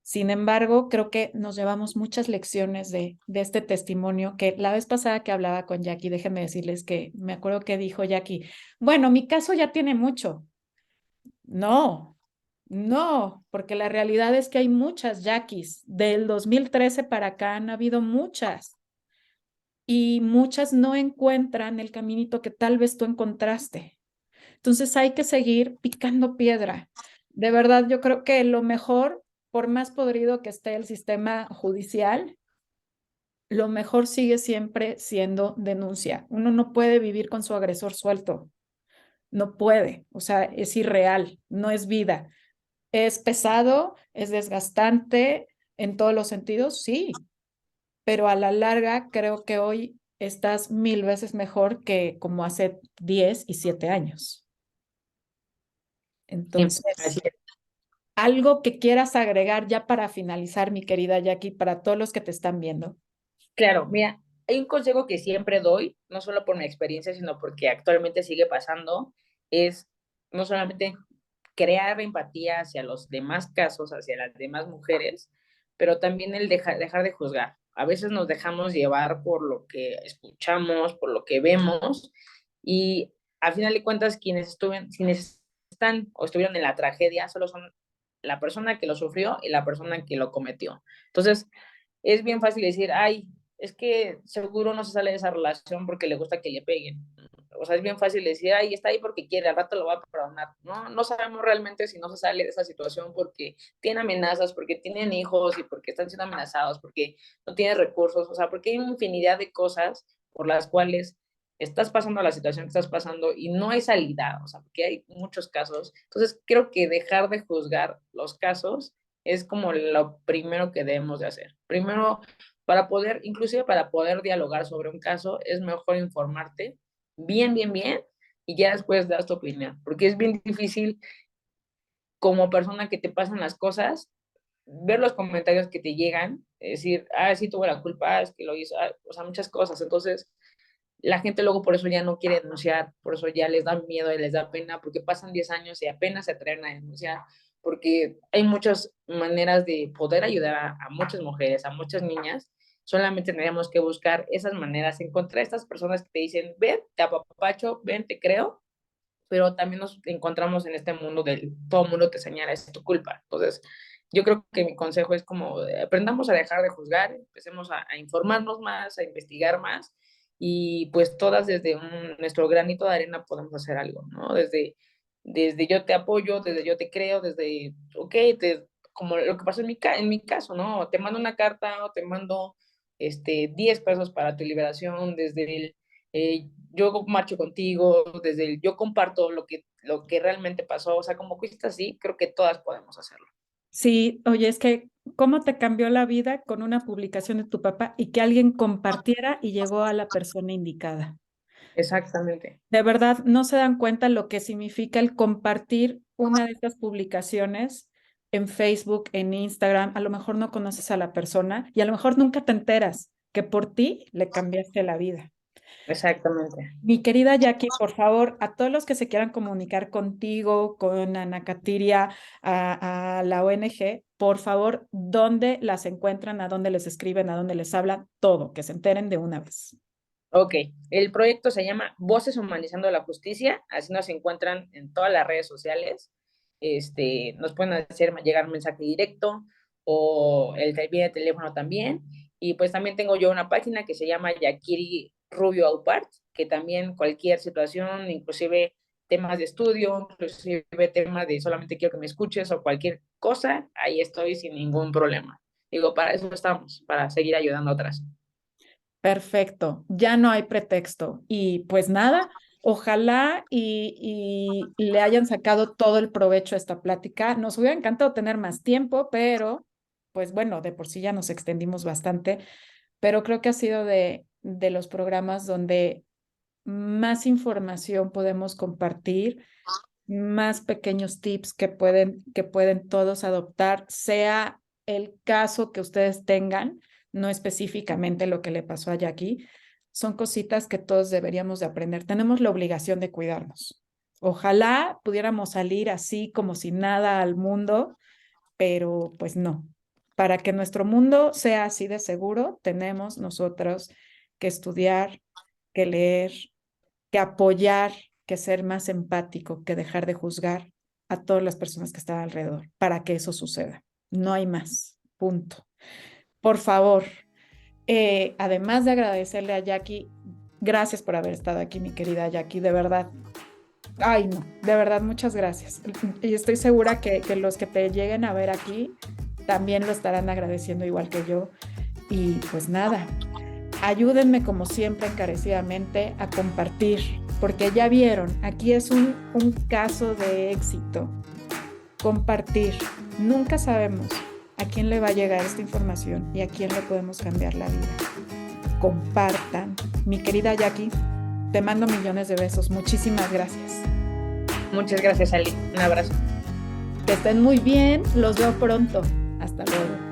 Sin embargo, creo que nos llevamos muchas lecciones de este testimonio, que la vez pasada que hablaba con Jackie, déjenme decirles que me acuerdo que dijo Jackie, bueno, mi caso ya tiene mucho. No, no, porque la realidad es que hay muchas Jackies. Del 2013 para acá han habido muchas y muchas no encuentran el caminito que tal vez tú encontraste. Entonces hay que seguir picando piedra. De verdad, yo creo que lo mejor, por más podrido que esté el sistema judicial, lo mejor sigue siempre siendo denuncia. Uno no puede vivir con su agresor suelto, no puede, o sea, es irreal, no es vida. Es pesado, es desgastante en todos los sentidos, sí, pero a la larga creo que hoy estás mil veces mejor que como hace 10 y 7 años. sí, así Entonces, es. algo que quieras agregar ya para finalizar, mi querida Jackie, para todos los que te están viendo. Claro, mira, hay un consejo que siempre doy, no solo por mi experiencia, sino porque actualmente sigue pasando, es no solamente crear empatía hacia los demás casos, hacia las demás mujeres, pero también el dejar de juzgar. A veces nos dejamos llevar por lo que escuchamos, por lo que vemos, y al final de cuentas quienes están o estuvieron en la tragedia solo son la persona que lo sufrió y la persona que lo cometió. Entonces, es bien fácil decir, ay, es que seguro no se sale de esa relación porque le gusta que le peguen. O sea, es bien fácil decir, ay, está ahí porque quiere, al rato lo va a perdonar. No, no sabemos realmente si no se sale de esa situación porque tiene amenazas, porque tienen hijos y porque están siendo amenazados, porque no tiene recursos, o sea, porque hay una infinidad de cosas por las cuales estás pasando la situación que estás pasando y no hay salida, o sea, porque hay muchos casos. Entonces, creo que dejar de juzgar los casos es como lo primero que debemos de hacer. Primero, inclusive para poder dialogar sobre un caso, es mejor informarte bien, y ya después das tu opinión, porque es bien difícil como persona que te pasan las cosas, ver los comentarios que te llegan, decir, ah, sí tuvo la culpa, es que lo hizo, o sea, muchas cosas. Entonces, la gente luego por eso ya no quiere denunciar, por eso ya les da miedo y les da pena, porque pasan 10 años y apenas se atreven a denunciar, porque hay muchas maneras de poder ayudar a muchas mujeres, a muchas niñas, solamente tenemos que buscar esas maneras, encontrar estas personas que te dicen, ven, te apapacho, ven, te creo, pero también nos encontramos en este mundo del todo mundo te señala, es tu culpa. Entonces, Yo creo que mi consejo es como aprendamos a dejar de juzgar, empecemos a informarnos más, a investigar más y pues todas desde nuestro granito de arena podemos hacer algo, ¿no? Desde yo te apoyo, desde yo te creo, desde, ok, como lo que pasó en mi caso, ¿no? Te mando una carta o te mando 10 pesos para tu liberación, desde el yo marcho contigo, desde el yo comparto lo que realmente pasó, o sea, como cosas así, creo que todas podemos hacerlo. Sí, oye, es que cómo te cambió la vida con una publicación de tu papá y que alguien compartiera y llegó a la persona indicada. Exactamente. De verdad, no se dan cuenta lo que significa el compartir una de estas publicaciones en Facebook, en Instagram. A lo mejor no conoces a la persona y a lo mejor nunca te enteras que por ti le cambiaste la vida. Exactamente. Mi querida Jackie, por favor, a todos los que se quieran comunicar contigo, con Ana Katiria, a la ONG, por favor, ¿dónde las encuentran? ¿A dónde les escriben? ¿A dónde les hablan? Todo, que se enteren de una vez. Ok, el proyecto se llama Voces Humanizando la Justicia, así nos encuentran en todas las redes sociales. Nos pueden hacer llegar un mensaje directo o el vía de teléfono también. Y pues también tengo yo una página que se llama Yakiri Rubio Aupart, que también cualquier situación, inclusive temas de estudio, inclusive temas de solamente quiero que me escuches o cualquier cosa, ahí estoy sin ningún problema. Digo, para eso estamos, para seguir ayudando a otras. Perfecto, ya no hay pretexto. Y pues nada, ojalá y le hayan sacado todo el provecho a esta plática. Nos hubiera encantado tener más tiempo, pero pues bueno, de por sí ya nos extendimos bastante, pero creo que ha sido de los programas donde más información podemos compartir, más pequeños tips que pueden todos adoptar, sea el caso que ustedes tengan, no específicamente lo que le pasó a Jackie, son cositas que todos deberíamos de aprender. Tenemos la obligación de cuidarnos. Ojalá pudiéramos salir así como si nada al mundo, pero pues no. Para que nuestro mundo sea así de seguro, tenemos nosotros que estudiar, que leer, que apoyar, que ser más empático, que dejar de juzgar a todas las personas que están alrededor para que eso suceda. No hay más. Punto. Por favor, además de agradecerle a Jackie, gracias por haber estado aquí, mi querida Jackie, de verdad. Ay, no, de verdad, muchas gracias. Y estoy segura que los que te lleguen a ver aquí también lo estarán agradeciendo igual que yo. Y pues nada, ayúdenme como siempre encarecidamente a compartir, porque ya vieron, aquí es un caso de éxito. Compartir. Nunca sabemos a quién le va a llegar esta información y a quién le podemos cambiar la vida. Compartan. Mi querida Jackie, te mando millones de besos. Muchísimas gracias. Muchas gracias, Ali. Un abrazo. Que estén muy bien. Los veo pronto. Hasta luego.